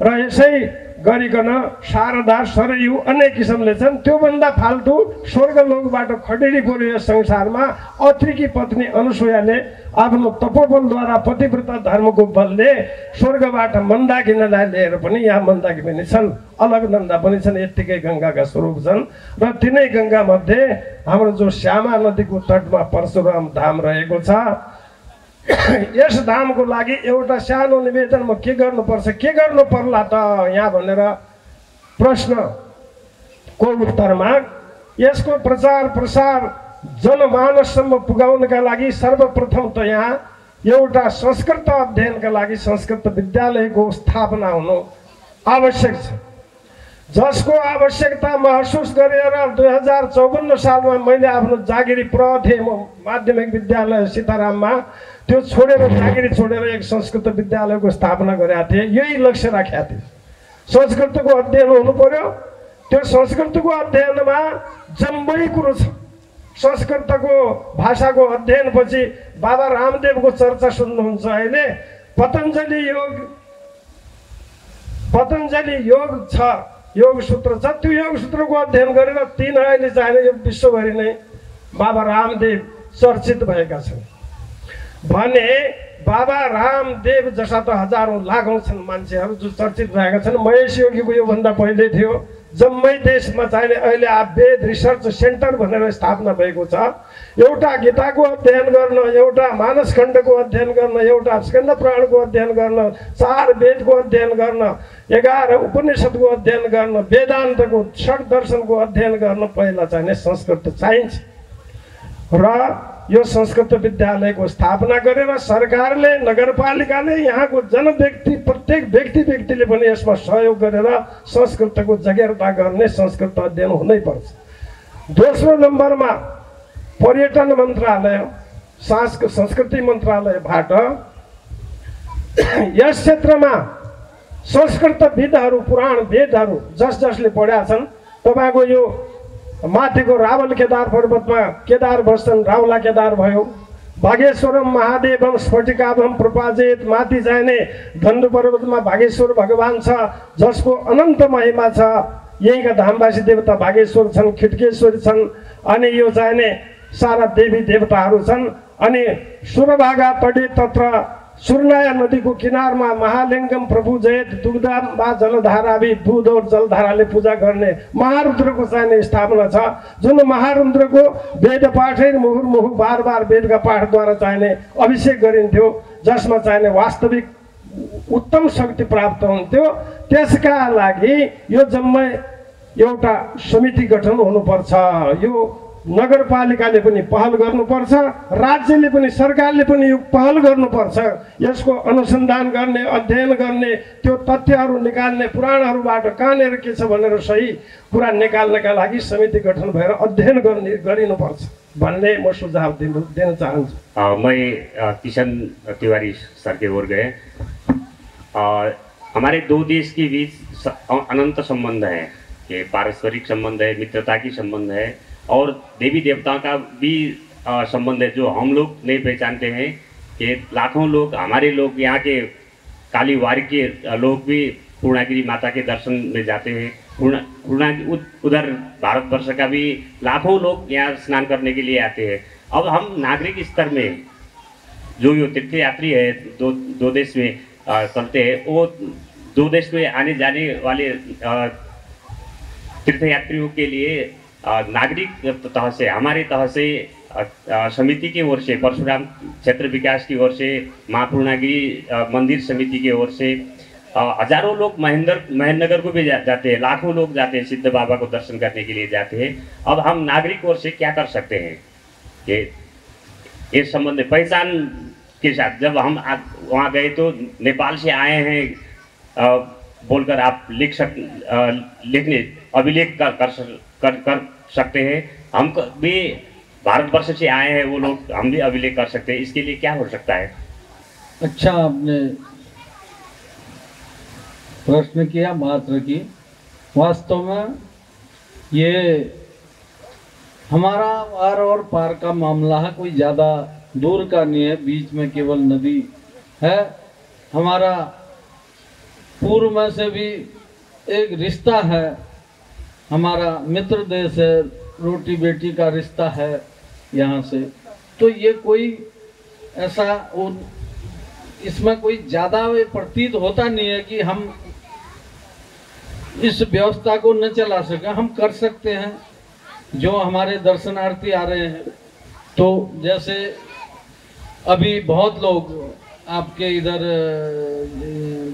र यसै गरिकन शारदा सरयू अनेक किसिमले छन्। त्योभन्दा फाल्तु स्वर्गलोकबाट खडेरी पऱ्यो यस संसारमा। अत्रिकी पत्नी अनुसुयाले आफ्नो तपोबलद्वारा पतिव्रता धर्मको बलले स्वर्गबाट मन्दाकिनीलाई लिएर पनि यहाँ मन्दाकिनी पनि छन्, अलगनन्दा पनि छन्। यत्तिकै गङ्गाका स्वरूप छन्। र तिनै गङ्गा मध्ये हाम्रो जो श्यामा नदीको तटमा परशुराम धाम रहेको छ। यस धामको लागि एउटा सानो निवेदन म के गर्नुपर्छ, के गर्नु पर्ला त यहाँ भनेर प्रश्नको उत्तरमा यसको प्रचार प्रसार जनमानससम्म पुगाउनका लागि सर्वप्रथम त यहाँ एउटा संस्कृत अध्ययनका लागि संस्कृत विद्यालयको स्थापना हुनु आवश्यक छ, जसको आवश्यकता महसुस गरेर 2054 सालमा मैले आफ्नो जागिरी प्रथे माध्यमिक विद्यालय सीताराममा त्यो छोडेर जागिरी छोडेर एक संस्कृत विद्यालयको स्थापना गरेका थिएँ। यही लक्ष्य राखेका थिएँ। संस्कृतको अध्ययन हुनु पर्यो। त्यो संस्कृतको अध्ययनमा जम्मै कुरो छ। संस्कृतको भाषाको अध्ययनपछि बाबा रामदेवको चर्चा सुन्नुहुन्छ अहिले। पतञ्जलि योग छ, योग सूत्र छ। त्यो योग सूत्रको अध्ययन गरेर 3 अहिले चाहिने यो विश्वभरि नै बाबा रामदेव चर्चित भएका छन्। भने बाबा रामदेव जस्ता त हजारौँ लाखौँ छन् मान्छेहरू जो चर्चित भएका छन्। महेश योगीको योभन्दा पहिले थियो। जम्मै देशमा चाहिने अहिले वेद रिसर्च सेन्टर भनेर स्थापना भएको छ। एउटा गीताको अध्ययन गर्न, एउटा मानसखण्डको अध्ययन गर्न, एउटा स्कन्द पुराणको अध्ययन गर्न, 4 वेदको अध्ययन गर्न, 11 उपनिषदको अध्ययन गर्न, वेदान्तको षड दर्शनको अध्ययन गर्न पहिला चाहिने संस्कृत चाहिन्छ। र यो संस्कृत विद्यालयको स्थापना गरेर सरकारले, नगरपालिकाले, यहाँको जनव्यक्ति, प्रत्येक व्यक्तिले पनि यसमा सहयोग गरेर संस्कृतको जगेर्ता गर्ने, संस्कृत अध्ययन हुनैपर्छ। दोस्रो नम्बरमा पर्यटन मन्त्रालय, संस्कृति मन्त्रालयबाट यस क्षेत्रमा संस्कृतविदहरू, पुराण वेदहरू जसले पढ्या छन्, तपाईँको यो माथिको रावल केदार पर्वतमा केदार बस्छन्, रावला केदार भयो। भागेश्वरम महादेवम स्फटिकाभम प्रपाजेत, माथि चाहिने धन्धु पर्वतमा भागेश्वर भगवान छ जसको अनन्त महिमा छ। यहीँका धामवासी देवता भागेश्वर छन्, खिड्केश्वरी छन्, अनि यो चाहिने सारा देवी देवताहरू छन्। अनि सुरभागा तटे तत्र सुरनाया नदीको किनारमा महालिङ्गम प्रभु जयत दुग्धा जलधारावी, दुध और जलधाराले पूजा गर्ने महारुद्रको चाहिने स्थापना छ। जुन महारुद्रको वेद पाठै मुहुर्मुहु बार वेदका पाठद्वारा चाहिने अभिषेक गरिन्थ्यो, जसमा चाहिने वास्तविक उत्तम शक्ति प्राप्त हुन्थ्यो। त्यसका लागि यो जम्मै एउटा समिति गठन हुनुपर्छ। यो नगरपालिकाले पनि पहल गर्नुपर्छ, राज्यले पनि, सरकारले पनि यो पहल गर्नुपर्छ। यसको अनुसन्धान गर्ने, अध्ययन गर्ने, त्यो तथ्यहरू निकाल्ने, पुराणहरूबाट कहाँनिर के छ भनेर सही कुरा निकाल्नका लागि समिति गठन भएर अध्ययन गरिनुपर्छ भन्ने म सुझाव दिन चाहन्छु। मैं किशन तिवारी सर के ओर गए। हमारे दो देश के बीच अनंत संबंध है, ये पारस्परिक संबंध है, मित्रता की संबंध है और देवी देवताओं का भी संबंध है, जो हम लोग नहीं पहचानते हैं। कि लाखों लोग, हमारे लोग, यहाँ के कालीवारी के लोग भी पूर्णागिरी माता के दर्शन में जाते हैं। उधर भारतवर्ष का भी लाखों लोग यहाँ स्नान करने के लिए आते हैं। अब हम नागरिक स्तर में जो ये तीर्थयात्री है, दो देश में चलते हैं, वो दो देश में आने जाने वाले तीर्थयात्रियों के लिए नागरिक तह से, हमारे तह से, समिति की ओर से, परशुराम क्षेत्र विकास की ओर से, माँ पूर्णागिरी मंदिर समिति की ओर से हजारों लोग महेंद्रनगर को भी जाते हैं, लाखों लोग जाते हैं, सिद्ध बाबा को दर्शन करने के लिए जाते हैं। अब हम नागरिक ओर से क्या कर सकते हैं? ये संबंध पहचान के साथ, जब हम वहाँ गए तो नेपाल से आए हैं बोलकर आप लिखने अभिलेख कर सकते हैं। हम भी भारतवर्ष से आए हैं, वो लोग, हम भी अभिलेख कर सकते हैं। इसके लिए क्या हो सकता है? अच्छा, आपने प्रश्न किया, बात रखी। वास्तव में ये हमारा आर और पार का मामला है, कोई ज़्यादा दूर का नहीं है, बीच में केवल नदी है। हमारा पूर्व में से भी एक रिश्ता है, हमारा मित्र देश है, रोटी बेटी का रिश्ता है यहाँ से। तो ये कोई ऐसा इसमें कोई ज़्यादा प्रतीत होता नहीं है कि हम इस व्यवस्था को न चला सकें। हम कर सकते हैं, जो हमारे दर्शनार्थी आ रहे हैं। तो जैसे अभी बहुत लोग आपके इधर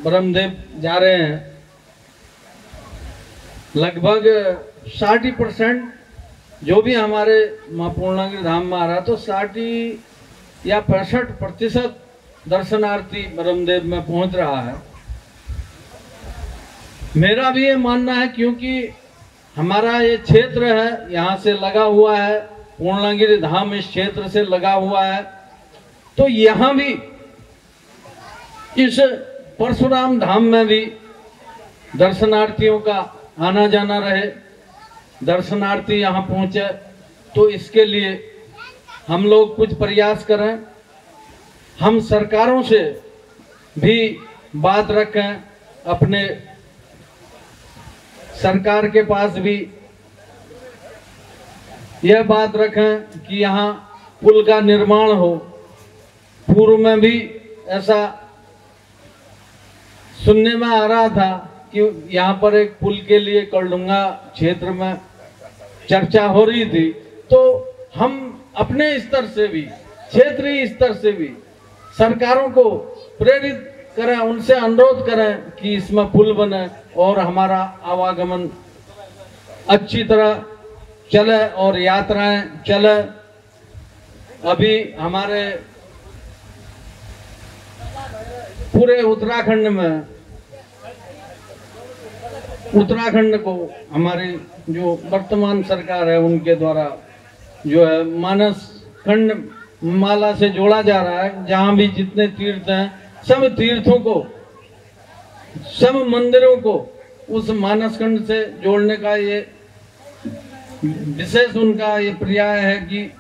ब्रह्मदेव जा रहे हैं, लगभग 60% जो भी हमारे माँ पूर्णागिरी धाम में आ रहा है, तो 60 या 65% दर्शनार्थी ब्रह्मदेव में पहुंच रहा है। मेरा भी ये मानना है, क्योंकि हमारा ये क्षेत्र है, यहाँ से लगा हुआ है, पूर्णागिरी धाम इस क्षेत्र से लगा हुआ है, तो यहाँ भी इस परशुराम धाम में भी दर्शनार्थियों का आना जाना रहे, दर्शनार्थी यहाँ पहुँचे। तो इसके लिए हम लोग कुछ प्रयास करें, हम सरकारों से भी बात रखें, अपने सरकार के पास भी यह बात रखें कि यहाँ पुल का निर्माण हो, पूर्व में भी ऐसा सुनने में आ रहा था कि यहाँ पर एक पुल के लिए कलडुंगा क्षेत्र में चर्चा हो रही थी। तो हम अपने स्तर से भी, क्षेत्रीय स्तर से भी सरकारों को प्रेरित करें, उनसे अनुरोध करें कि इसमें पुल बने और हमारा आवागमन अच्छी तरह चले और यात्राएं चले। अभी हमारे पूरे उत्तराखंड को हमारी जो वर्तमान सरकार है उनके द्वारा जो है मानस खंड माला से जोड़ा जा रहा है। जहाँ भी जितने तीर्थ हैं सब तीर्थों को, सब मंदिरों को उस मानस खंड से जोड़ने का ये विशेष उनका ये प्रयास है कि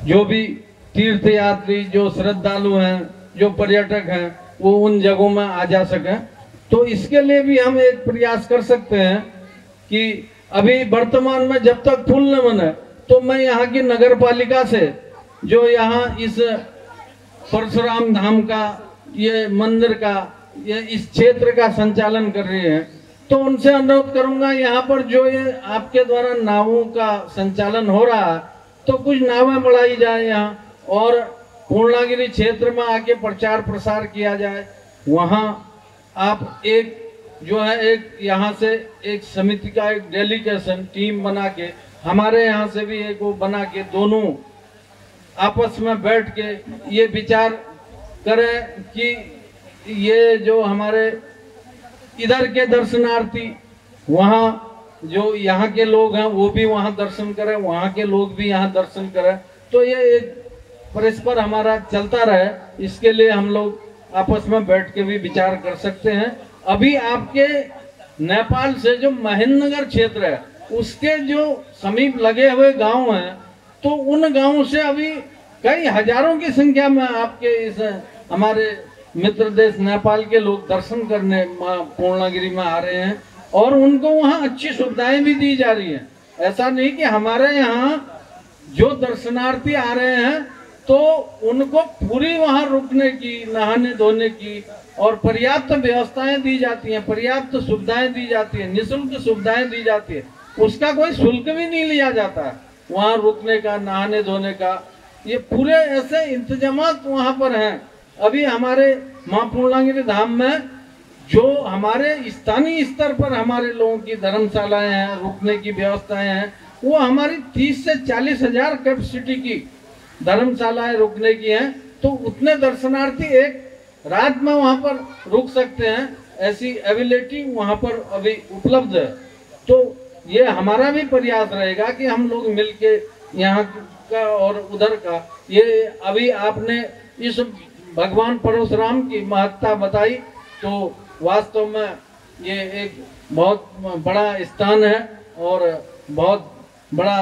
जो भी तीर्थ यात्री, जो श्रद्धालु हैं, जो पर्यटक हैं, वो उन जगहों में आ जा सकें। तो इसके लिए भी हम एक प्रयास कर सकते हैं कि अभी वर्तमान में जब तक पुल न बने तो मैं यहाँ की नगर पालिका से, जो यहाँ इस परशुराम धाम का, ये मंदिर का, ये इस क्षेत्र का संचालन कर रही है, तो उनसे अनुरोध करूंगा यहाँ पर जो ये आपके द्वारा नावों का संचालन हो रहा है तो कुछ नावें बढ़ाई जाए यहाँ और पूर्णागिरी क्षेत्र में आके प्रचार प्रसार किया जाए। वहाँ आप एक जो है एक यहाँ से एक समिति का एक डेलीगेशन टीम बना के, हमारे यहाँ से भी एक वो बना के, दोनों आपस में बैठ के ये विचार करें कि ये जो हमारे इधर के दर्शनार्थी, वहाँ जो यहाँ के लोग हैं वो भी वहाँ दर्शन करें, वहाँ के लोग भी यहाँ दर्शन करें। तो ये एक परस्पर हमारा चलता रहे, इसके लिए हम लोग आपस में बैठ के भी विचार कर सकते हैं। अभी आपके नेपाल से जो महेंद्रनगर क्षेत्र है उसके जो समीप लगे हुए गांव हैं, तो उन गांवों से अभी कई हजारों की संख्या में आपके इस हमारे मित्र देश नेपाल के लोग दर्शन करने पूर्णागिरी में आ रहे हैं और उनको वहाँ अच्छी सुविधाएं भी दी जा रही हैं। ऐसा नहीं कि हमारे यहाँ जो दर्शनार्थी आ रहे हैं तो उनको पूरी वहाँ रुकने की, नहाने धोने की और पर्याप्त व्यवस्थाएं दी जाती हैं, पर्याप्त सुविधाएं दी जाती हैं, निःशुल्क सुविधाएं दी जाती है, उसका कोई शुल्क भी नहीं लिया जाता है वहाँ रुकने का, नहाने धोने का। ये पूरे ऐसे इंतजामात वहाँ पर हैं। अभी हमारे माँ पूर्णागिरी धाम में जो हमारे स्थानीय स्तर पर हमारे लोगों की धर्मशालाएं हैं, रुकने की व्यवस्थाएं हैं, वो हमारी 30 से 40 हजार कैपेसिटी की धर्मशालाएं रुकने की हैं। तो उतने दर्शनार्थी एक रात में वहाँ पर रुक सकते हैं, ऐसी एबिलिटी वहाँ पर अभी उपलब्ध है। तो ये हमारा भी प्रयास रहेगा कि हम लोग मिलके यहाँ का और उधर का, ये अभी आपने इस भगवान परशुराम की महत्ता बताई, तो वास्तव में ये एक बहुत बड़ा स्थान है और बहुत बड़ा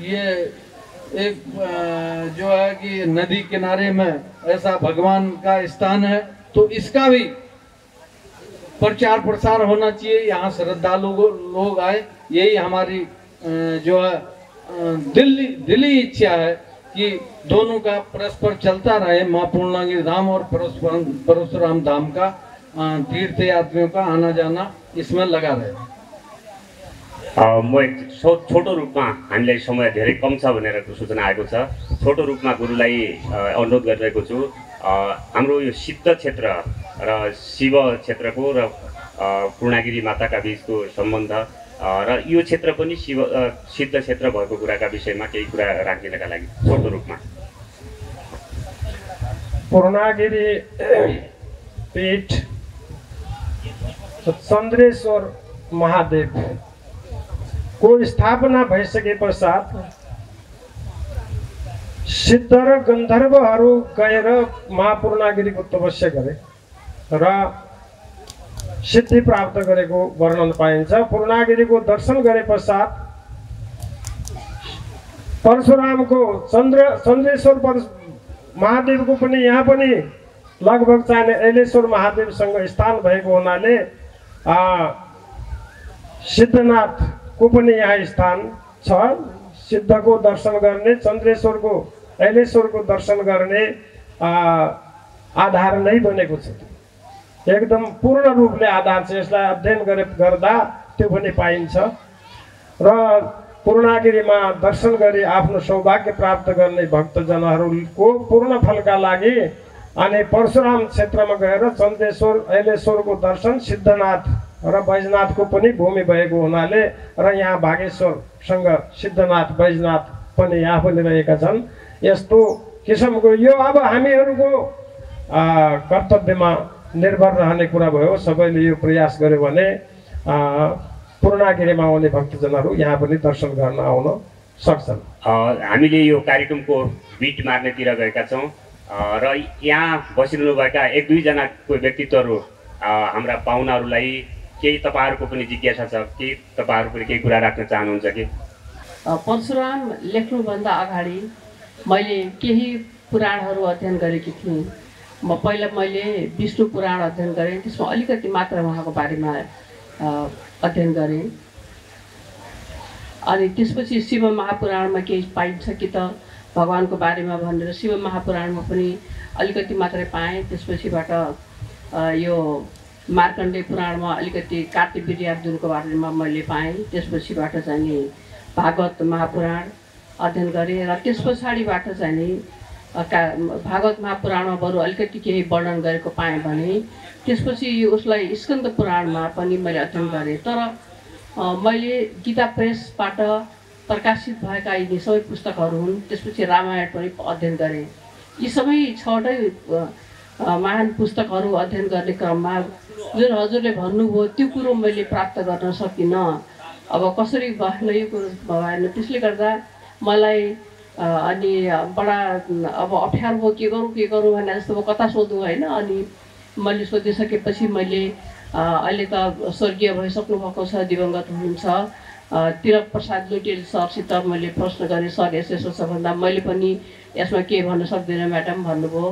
ये एक जो है कि नदी किनारे में ऐसा भगवान का स्थान है। तो इसका भी प्रचार प्रसार होना चाहिए, यहाँ श्रद्धालु लोग आए, यही हमारी जो है दिली इच्छा है कि दोनों का परस्पर चलता रहे, माँ पूर्णागिरी धाम और परशुराम धाम का तीर्थ यात्रियों का आना जाना इसमें लगा रहे। म एक छोटो रूपमा हामीलाई समय धेरै कम छ भनेर सूचना आएको छ। छोटो रूपमा गुरुलाई अनुरोध गरिरहेको छु, हाम्रो यो सिद्ध क्षेत्र र शिव क्षेत्रको र पूर्णागिरी माताका बीचको सम्बन्ध र यो क्षेत्र पनि सिद्ध क्षेत्र भएको कुराका विषयमा केही कुरा राखिदिनका लागि छोटो रूपमा। पूर्णागिरी पीठ चन्द्रेश्वर महादेव को स्थापना भइसके पश्चात सिद्ध र गन्धर्वहरू गएर महापूर्णागिरीको तपस्या गरे र सिद्धि प्राप्त गरेको वर्णन पाइन्छ। पूर्णागिरीको दर्शन गरे पश्चात परशुरामको चन्द्रेश्वर महादेवको पनि यहाँ पनि लगभग चाहिने ऐलेश्वर महादेवसँग स्थान भएको हुनाले सिद्धनाथको पनि यहाँ स्थान छ। सिद्धको दर्शन गर्ने, चन्द्रेश्वरको ऐलेश्वरको दर्शन गर्ने आधार नै बनेको छ। एकदम पूर्ण रूपले आधार छ। यसलाई अध्ययन गर्दा त्यो पनि पाइन्छ र पूर्णागिरीमा दर्शन गरी आफ्नो सौभाग्य प्राप्त गर्ने भक्तजनहरूको पूर्ण फलका लागि अनि परशुराम क्षेत्रमा गएर चन्देश्वर ऐलेश्वरको दर्शन, सिद्धनाथ र बैजनाथको पनि भूमि भएको हुनाले र यहाँ भागेश्वरसँग सिद्धनाथ बैजनाथ पनि यहाँ पनि रहेका छन्। यस्तो किसिमको यो अब हामीहरूको कर्तव्यमा निर्भर रहने कुरा भयो। सबैले यो प्रयास गर्यो भने पूर्णागिरीमा आउने भक्तजनहरू यहाँ पनि दर्शन गर्न आउन सक्छन्। हामीले यो कार्यक्रमको बिट मार्नेतिर गएका छौँ र यहाँ बसिरहनुभएका 1-2 कोही व्यक्तित्वहरू हाम्रा पाहुनाहरूलाई केही तपाईँहरूको पनि जिज्ञासा छ, केही तपाईँहरू पनि केही कुरा राख्न चाहनुहुन्छ कि? परशुराम लेख्नुभन्दा अगाडि मैले केही पुराणहरू अध्ययन गरेकी थिएँ। मैले विष्णु पुराण अध्ययन गरेँ, त्यसमा अलिकति मात्र उहाँको बारेमा अध्ययन गरेँ। अनि त्यसपछि शिव महापुराणमा केही पाइन्छ कि त भगवानको बारेमा भनेर शिव महापुराणमा पनि अलिकति मात्रै पाएँ। त्यसपछिबाट यो मार्कण्डेय पुराणमा अलिकति कार्तिवीर्य अर्जुनको बारेमा मैले पाएँ। त्यसपछिबाट चाहिँ नि भागवत महापुराण अध्ययन गरेँ र त्यस पछाडिबाट चाहिँ नि भागवत महापुराणमा बरु अलिकति केही वर्णन गरेको पाएँ भने त्यसपछि उसलाई स्कन्द पुराणमा पनि मैले अध्ययन गरेँ। तर मैले गीता प्रेसबाट प्रकाशित भएका यी सबै पुस्तकहरू हुन्। त्यसपछि रामायण पनि अध्ययन गरेँ। यी सबै 6वटै महान पुस्तकहरू अध्ययन गर्ने क्रममा जुन हजुरले भन्नुभयो त्यो कुरो मैले प्राप्त गर्न सकिनँ। अब कसरी भएन यो कुरो भएन, त्यसले गर्दा मलाई अनि बडा अब अप्ठ्यारो भयो, के गरौँ भने जस्तो म कता सोधौँ होइन। अनि मैले सोधिसकेपछि मैले अहिले त स्वर्गीय भइसक्नु भएको छ, दिवंगत हुनुहुन्छ तिलक प्रसाद लुटेल सरसित मैले प्रश्न गरेँ, सर यसो छ भन्दा मैले पनि यसमा के भन्न सक्दिनँ म्याडम भन्नुभयो।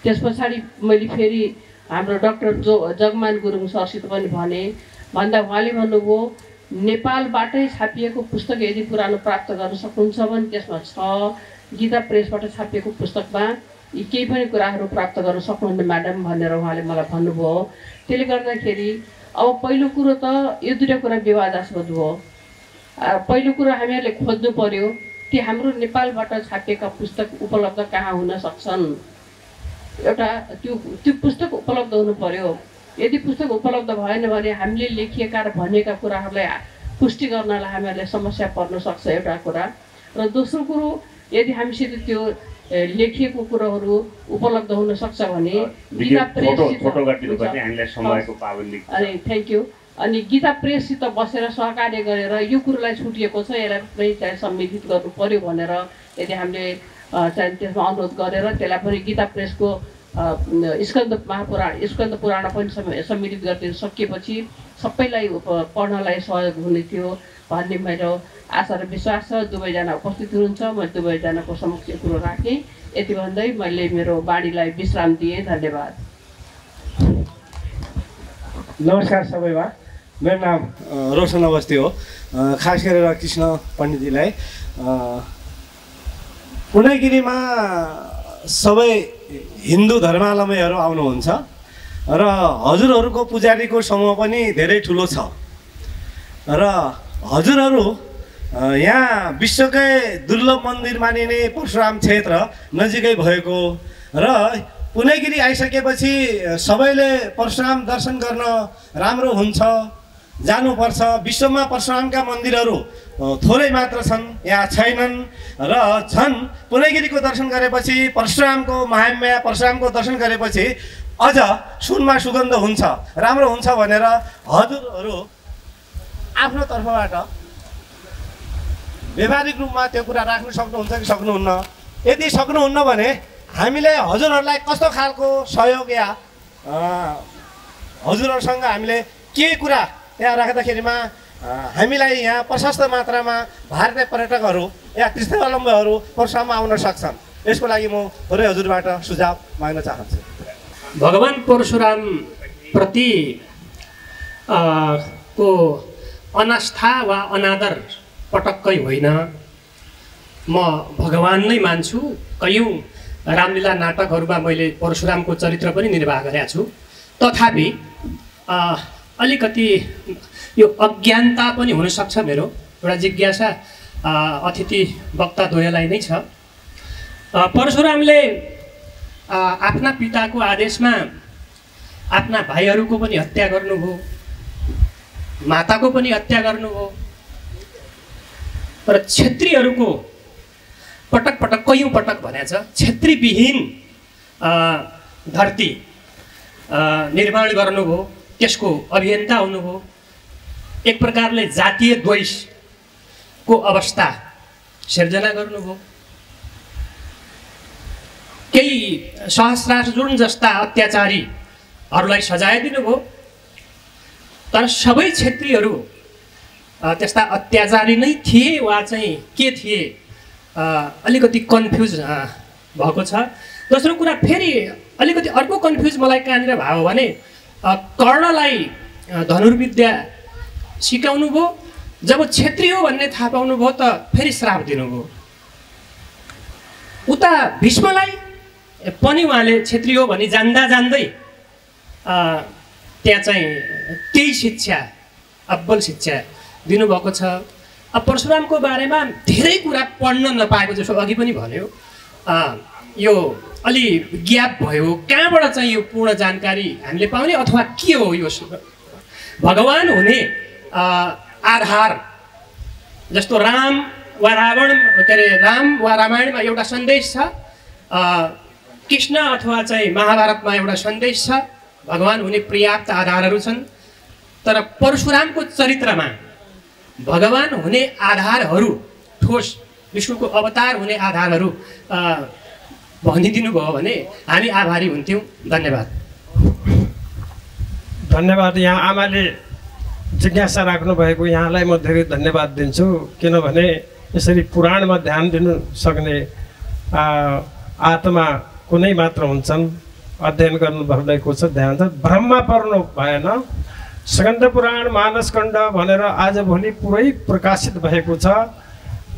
त्यस पछाडि मैले फेरि हाम्रो डाक्टर जगमान गुरुङ सरसित पनि भन्दा उहाँले भन्नुभयो नेपालबाटै छापिएको पुस्तक यदि पुरानो प्राप्त गर्न सक्नुहुन्छ भने त्यसमा छ। गीता प्रेसबाट छापिएको पुस्तकमा यी केही पनि कुराहरू प्राप्त गर्न सक्नुहुन्न म्याडम भनेर उहाँले मलाई भन्नुभयो। त्यसले गर्दाखेरि अब पहिलो कुरो त यो दुईवटा कुरा विवादास्पद भयो। पहिलो कुरो हामीहरूले खोज्नु पर्यो ती हाम्रो नेपालबाट छापिएका पुस्तक उपलब्ध कहाँ हुन सक्छन्। एउटा त्यो पुस्तक उपलब्ध हुनु पर्यो। यदि पुस्तक उपलब्ध भएन भने हामीले लेखिएका र भनेका कुराहरूलाई पुष्टि गर्नलाई हामीहरूलाई समस्या पर्न सक्छ एउटा कुरा। र दोस्रो कुरो यदि हामीसित त्यो लेखिएको कुराहरू उपलब्ध हुन सक्छ भने गीता प्रेस अनि थ्याङ्क यू अनि गीता प्रेससित बसेर सहकार्य गरेर यो कुरोलाई छुटिएको छ यसलाई पनि चाहिँ सम्मिलित गर्नु पर्यो भनेर यदि हामीले चाहिँ त्यसमा अनुरोध गरेर त्यसलाई पनि गीता प्रेसको स्कन्द पुराण पनि सम्मिलित गरिदिन सकिएपछि सबैलाई पढ्नलाई सहयोग हुने थियो भन्ने मेरो आशा र विश्वास छ। दुवैजना उपस्थित हुनुहुन्छ, म दुवैजनाको समक्ष कुरो राखेँ। यति भन्दै मैले मेरो बाणीलाई विश्राम दिएँ। धन्यवाद। नमस्कार सबैलाई, मेरो नाम रोशन अवस्थी हो। खास गरेर कृष्ण पण्डितजीलाई पूर्णगिरीमा सबै हिन्दू धर्मावलम्बीहरू आउनुहुन्छ र हजुरहरूको पुजारीको समूह पनि धेरै ठुलो छ र हजुरहरू यहाँ विश्वकै दुर्लभ मन्दिर मानिने परशुराम क्षेत्र नजिकै भएको र पूर्णगिरी आइसकेपछि सबैले परशुराम दर्शन गर्न राम्रो हुन्छ, जानुपर्छ। विश्वमा परशुरामका मन्दिरहरू थोरै मात्र छन्, यहाँ छैनन् र झन् पूर्णगिरीको दर्शन गरेपछि परशुरामको महात्म्य, परशुरामको दर्शन गरेपछि अझ सुनमा सुगन्ध हुन्छ, राम्रो हुन्छ भनेर हजुरहरू आफ्नो तर्फबाट व्यावहारिक रूपमा त्यो कुरा राख्न सक्नुहुन्छ कि सक्नुहुन्न? यदि सक्नुहुन्न भने हामीले हजुरहरूलाई कस्तो खालको सहयोग या हजुरहरूसँग हामीले के कुरा यहाँ राख्दाखेरिमा हामीलाई यहाँ प्रशस्त मात्रामा भारतीय पर्यटकहरू या कृष्णावलम्बीहरू परशुराममा आउन सक्छन्, यसको लागि म थोरै हजुरबाट सुझाव माग्न चाहन्छु। भगवान परशुराम प्रति को अनास्था वा अनादर पटक्कै होइन। म भगवान नै मान्छु। कयौँ रामलीला नाटकहरूमा मैले परशुरामको चरित्र पनि निर्वाह गरेको छु। तथापि अलिकति यो अज्ञानता पनि हुनसक्छ। मेरो एउटा जिज्ञासा अतिथि वक्ताद्वयलाई नै छ। परशुरामले आफ्ना पिताको आदेशमा आफ्ना भाइहरूको पनि हत्या गर्नुभयो, माताको पनि हत्या गर्नुभयो, तर क्षत्रियहरूको पटक पटक कयौँ पटक भनेको छ क्षत्रिविहीन धरती निर्माण गर्नुभयो, त्यसको अभियन्ता हुनुभयो। एक प्रकारले जातीय द्वेषको अवस्था सिर्जना गर्नुभयो। केही सहस्रार्जुन जस्ता अत्याचारीहरूलाई सजाय दिनुभयो। तर सबै क्षेत्रीहरू त्यस्ता अत्याचारी नै थिए वा चाहिँ के थिए अलिकति कन्फ्युज भएको छ। दोस्रो कुरा फेरि अलिकति अर्को कन्फ्युज मलाई कहाँनिर भयो भने कर्णलाई धनुर्विद्या सिकाउनु भयो। जब क्षेत्री हो भन्ने थाहा पाउनुभयो त फेरि श्राप दिनुभयो। उता भीष्मलाई पनि उहाँले क्षेत्री हो भनी जान्दा जान्दै त्यहाँ चाहिँ त्यही शिक्षा अब्बल शिक्षा दिनुभएको छ। अब परशुरामको बारेमा धेरै कुरा पढ्न नपाएको जस्तो अघि पनि भन्यो, यो अलि ग्याप भयो। कहाँबाट चाहिँ यो पूर्ण जानकारी हामीले पाउने अथवा के हो यो भगवान हुने आधार? जस्तो राम वा रावण के अरे राम वा रामायणमा एउटा सन्देश छ, कृष्ण अथवा चाहिँ महाभारतमा एउटा सन्देश छ, भगवान हुने पर्याप्त आधारहरू छन्। तर परशुरामको चरित्रमा भगवान हुने आधारहरू, ठोस विष्णुको अवतार हुने आधारहरू भनिदिनु भयो भने हामी आभारी हुन्थ्यौँ। धन्यवाद। धन्यवाद। यहाँ आमाले जिज्ञासा राख्नु भएको यहाँलाई म धेरै धन्यवाद दिन्छु। किनभने यसरी पुराणमा ध्यान दिनु सक्ने आत्मा कुनै मात्र हुन्छन्। अध्ययन गर्नु भएको छ, ध्यान छ, भ्रममा पर्नु भएन। स्कन्द पुराण मानसखण्ड भनेर आजभोलि पुरै प्रकाशित भएको छ।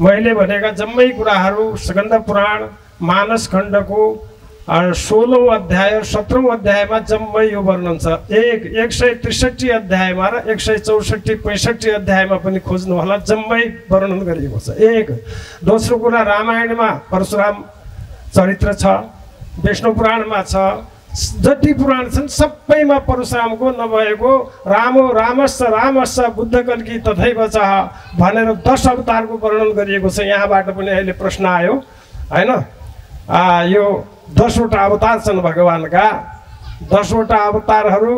मैले भनेका जम्मै कुराहरू स्कन्द पुराण मानसखण्डको 16औं अध्याय 17औं अध्यायमा जम्मै यो वर्णन छ। 163 अध्यायमा र 164-65 अध्यायमा पनि खोज्नु होला, जम्मै वर्णन गरिएको छ। दोस्रो कुरा, रामायणमा परशुराम चरित्र छ, विष्णु पुराणमा छ, जति पुराण छन् सबैमा परशुरामको नभएको रामो रामश्च रामश्च बुद्ध कल्की तथैव च भनेर 10 अवतारको वर्णन गरिएको छ। यहाँबाट पनि अहिले प्रश्न आयो हैन? यो 10 वटा अवतार छन् भगवानका। 10 वटा अवतारहरू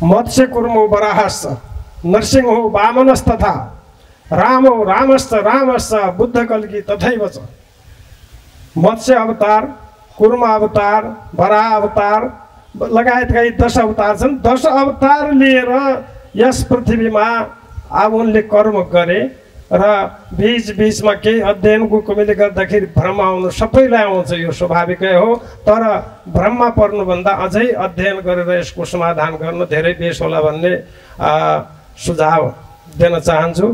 मत्स्य कुर्मो वराहश्च नरसिंहो वामनस्तथा रामो रामश्च रामश्च बुद्ध कल्की तथैव च। मत्स्य अवतार, कुर्म अवतार, वराह अवतार लगायतका 10 अवतार छन्। 10 अवतार लिएर यस पृथ्वीमा अब उनले कर्म गरे र बीचमा केही अध्ययनको कमीले गर्दाखेरि भ्रम आउनु सबैलाई आउँछ, यो स्वाभाविकै हो। तर भ्रममा पर्नुभन्दा अझै अध्ययन गरेर यसको समाधान गर्न धेरै बेस होला भन्ने सुझाव दिन चाहन्छु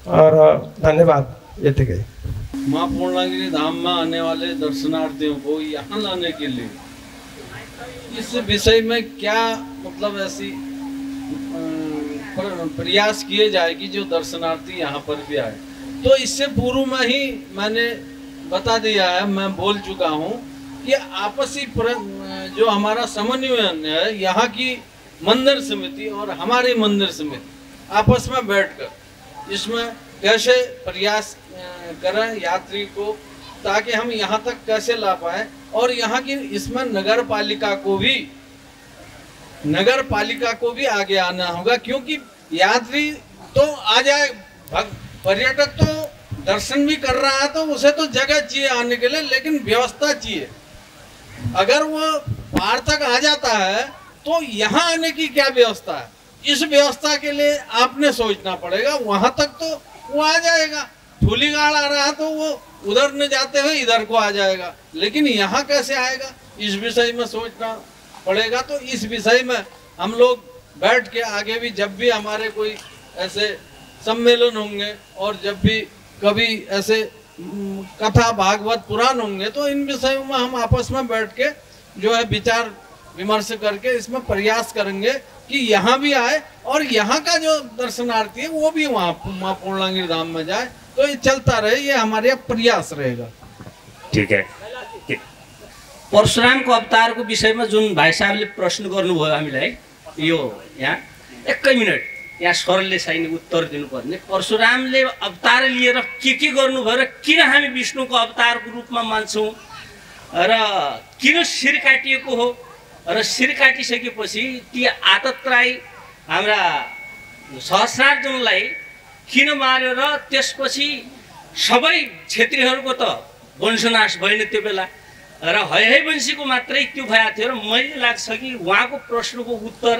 र धन्यवाद। यतिकै। माँ पूर्णागिरी धाम में आने वाले दर्शनार्थियों को यहाँ लाने के लिए इस विषय में क्या मतलब ऐसी प्रयास किए जाए कि जो दर्शनार्थी यहाँ पर भी आए? तो इससे पूर्व में ही मैंने बता दिया है, मैं बोल चुका हूँ कि आपसी जो हमारा समन्वयन है, यहाँ की मंदिर समिति और हमारी मंदिर समिति आपस में बैठकर इसमें कैसे प्रयास करें यात्री को, ताकि हम यहाँ तक कैसे ला पाए। और यहाँ की इसमें नगर पालिका को भी आगे आना होगा, क्योंकि यात्री तो आ जाए, पर्यटक तो दर्शन भी कर रहा है तो उसे तो जगह चाहिए आने के लिए, लेकिन व्यवस्था चाहिए। अगर वो पार तक आ जाता है तो यहाँ आने की क्या व्यवस्था है, इस व्यवस्था के लिए आपने सोचना पड़ेगा। वहां तक तो वो आ जाएगा, ठूली गाड़ आ रहा है तो वो उधर न जाते हुए इधर को आ जाएगा, लेकिन यहाँ कैसे आएगा, इस विषय में सोचना पड़ेगा। तो इस विषय में हम लोग बैठ के आगे भी, जब भी हमारे कोई ऐसे सम्मेलन होंगे और जब भी कभी ऐसे कथा भागवत पुराण होंगे, तो इन विषयों में हम आपस में बैठ के जो है विचार विमर्श करके इसमें प्रयास करेंगे कि यहाँ भी आए और यहाँ का जो दर्शनार्थी है वो भी वहाँ माँ पूर्णांगिनी धाम में जाए। तो ये चलता रहे, ये हमारे प्रयास रहेगा। ठीक है। परशुरामको अवतारको विषयमा जुन भाइ साहबले प्रश्न गर्नुभयो हामीलाई, यो यहाँ एकै मिनट यहाँ सरलले चाहिने उत्तर दिनुपर्ने, परशुरामले अवतार लिएर के गर्नुभयो र किन हामी विष्णुको अवतारको रूपमा मान्छौँ र किन शिर काटिएको हो र शिर काटिसकेपछि ती आतत्राई हाम्रा सहस्रार्जुनलाई किन मार्यो र त्यसपछि सबै क्षेत्रीहरूको त वंशनाश भएन त्यो बेला र हैहैवंशीको मात्रै त्यो भएको थियो। र मैले लाग्छ कि उहाँको प्रश्नको उत्तर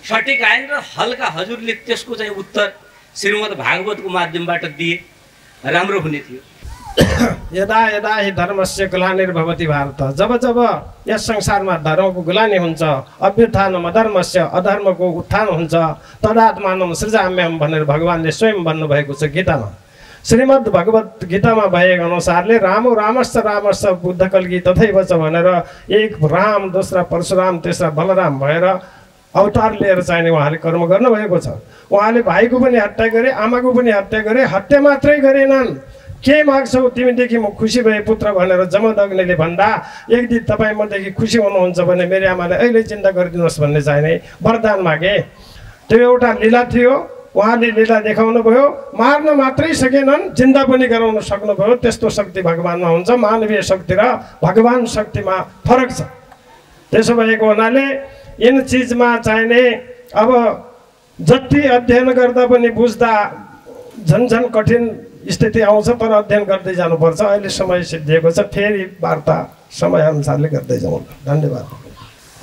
सठिक आएन र हल्का हजुरले त्यसको चाहिँ उत्तर श्रीमद् भागवतको माध्यमबाट दिए राम्रो हुने थियो। यदा यदा हि धर्मस्य ग्लानिर्भवति भारत, जब जब यस संसारमा धर्मको ग्लानि हुन्छ, अभ्युत्थानम् अधर्मस्य, अधर्मको उत्थान हुन्छ, तदात्मानं सृजाम्यहम् भनेर भगवानले स्वयं भन्नुभएको छ गीतामा। श्रीमद् भगवत गीतामा भएको अनुसारले रामो रामश्च रामश्च बुद्ध कल्की तथैव च भनेर एक राम, दोस्रा परशुराम, तेस्रा बलराम भएर अवतार लिएर चाहिने उहाँले कर्म गर्नुभएको छ। उहाँले भाइको पनि हत्या गरे, आमाको पनि हत्या गरे। हत्या मात्रै गरेनन्, के माग्छौ तिमीदेखि म खुसी भए पुत्र भनेर जमदग्निले भन्दा एक दिन तपाईँ मदेखि खुसी हुनुहुन्छ भने मेरो आमाले अहिले चिन्ता गरिदिनुहोस् भन्ने चाहिने वरदान मागे। त्यो एउटा लीला थियो, उहाँले लीला देखाउनु भयो। मार्न मात्रै सकेनन्, जिन्दा पनि गराउन सक्नुभयो। त्यस्तो शक्ति भगवानमा हुन्छ। मानवीय शक्ति र भगवान शक्तिमा फरक छ। त्यसो भएको हुनाले इन चिजमा चाहिने अब जति अध्ययन गर्दा पनि बुझ्दा झन् कठिन स्थिति आउँछ, तर अध्ययन गर्दै जानुपर्छ। अहिले समय सिद्धिएको छ, फेरि वार्ता समय अनुसारले गर्दै जाउँ। धन्यवाद।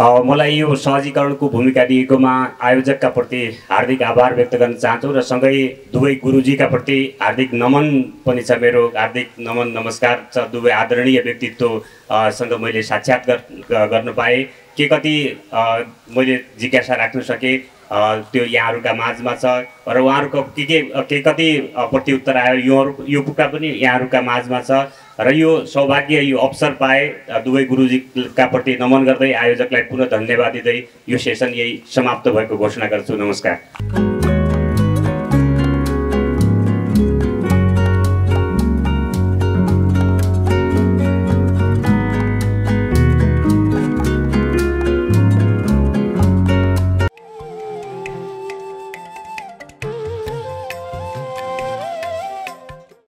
मलाई यो सहजीकरणको भूमिका दिएकोमा आयोजकका प्रति हार्दिक आभार व्यक्त गर्न चाहन्छु र सँगै दुवै गुरुजीका प्रति हार्दिक नमन पनि छ। मेरो हार्दिक नमन नमस्कार छ। दुवै आदरणीय व्यक्तित्वसँग मैले साक्षात गर्न पाएँ। के कति मैले जिज्ञासा राख्न सकेँ त्यो यहाँहरूका माझमा छ र उहाँहरूको के कति प्रत्युत्तर आयो यो कुरा पनि यहाँहरूका माझमा छ र यो सौभाग्य, यो अवसर पाए दुवै गुरुजीका प्रति नमन गर्दै आयोजकलाई पुनः धन्यवाद दिँदै यो सेसन यही समाप्त भएको घोषणा गर्छु। नमस्कार।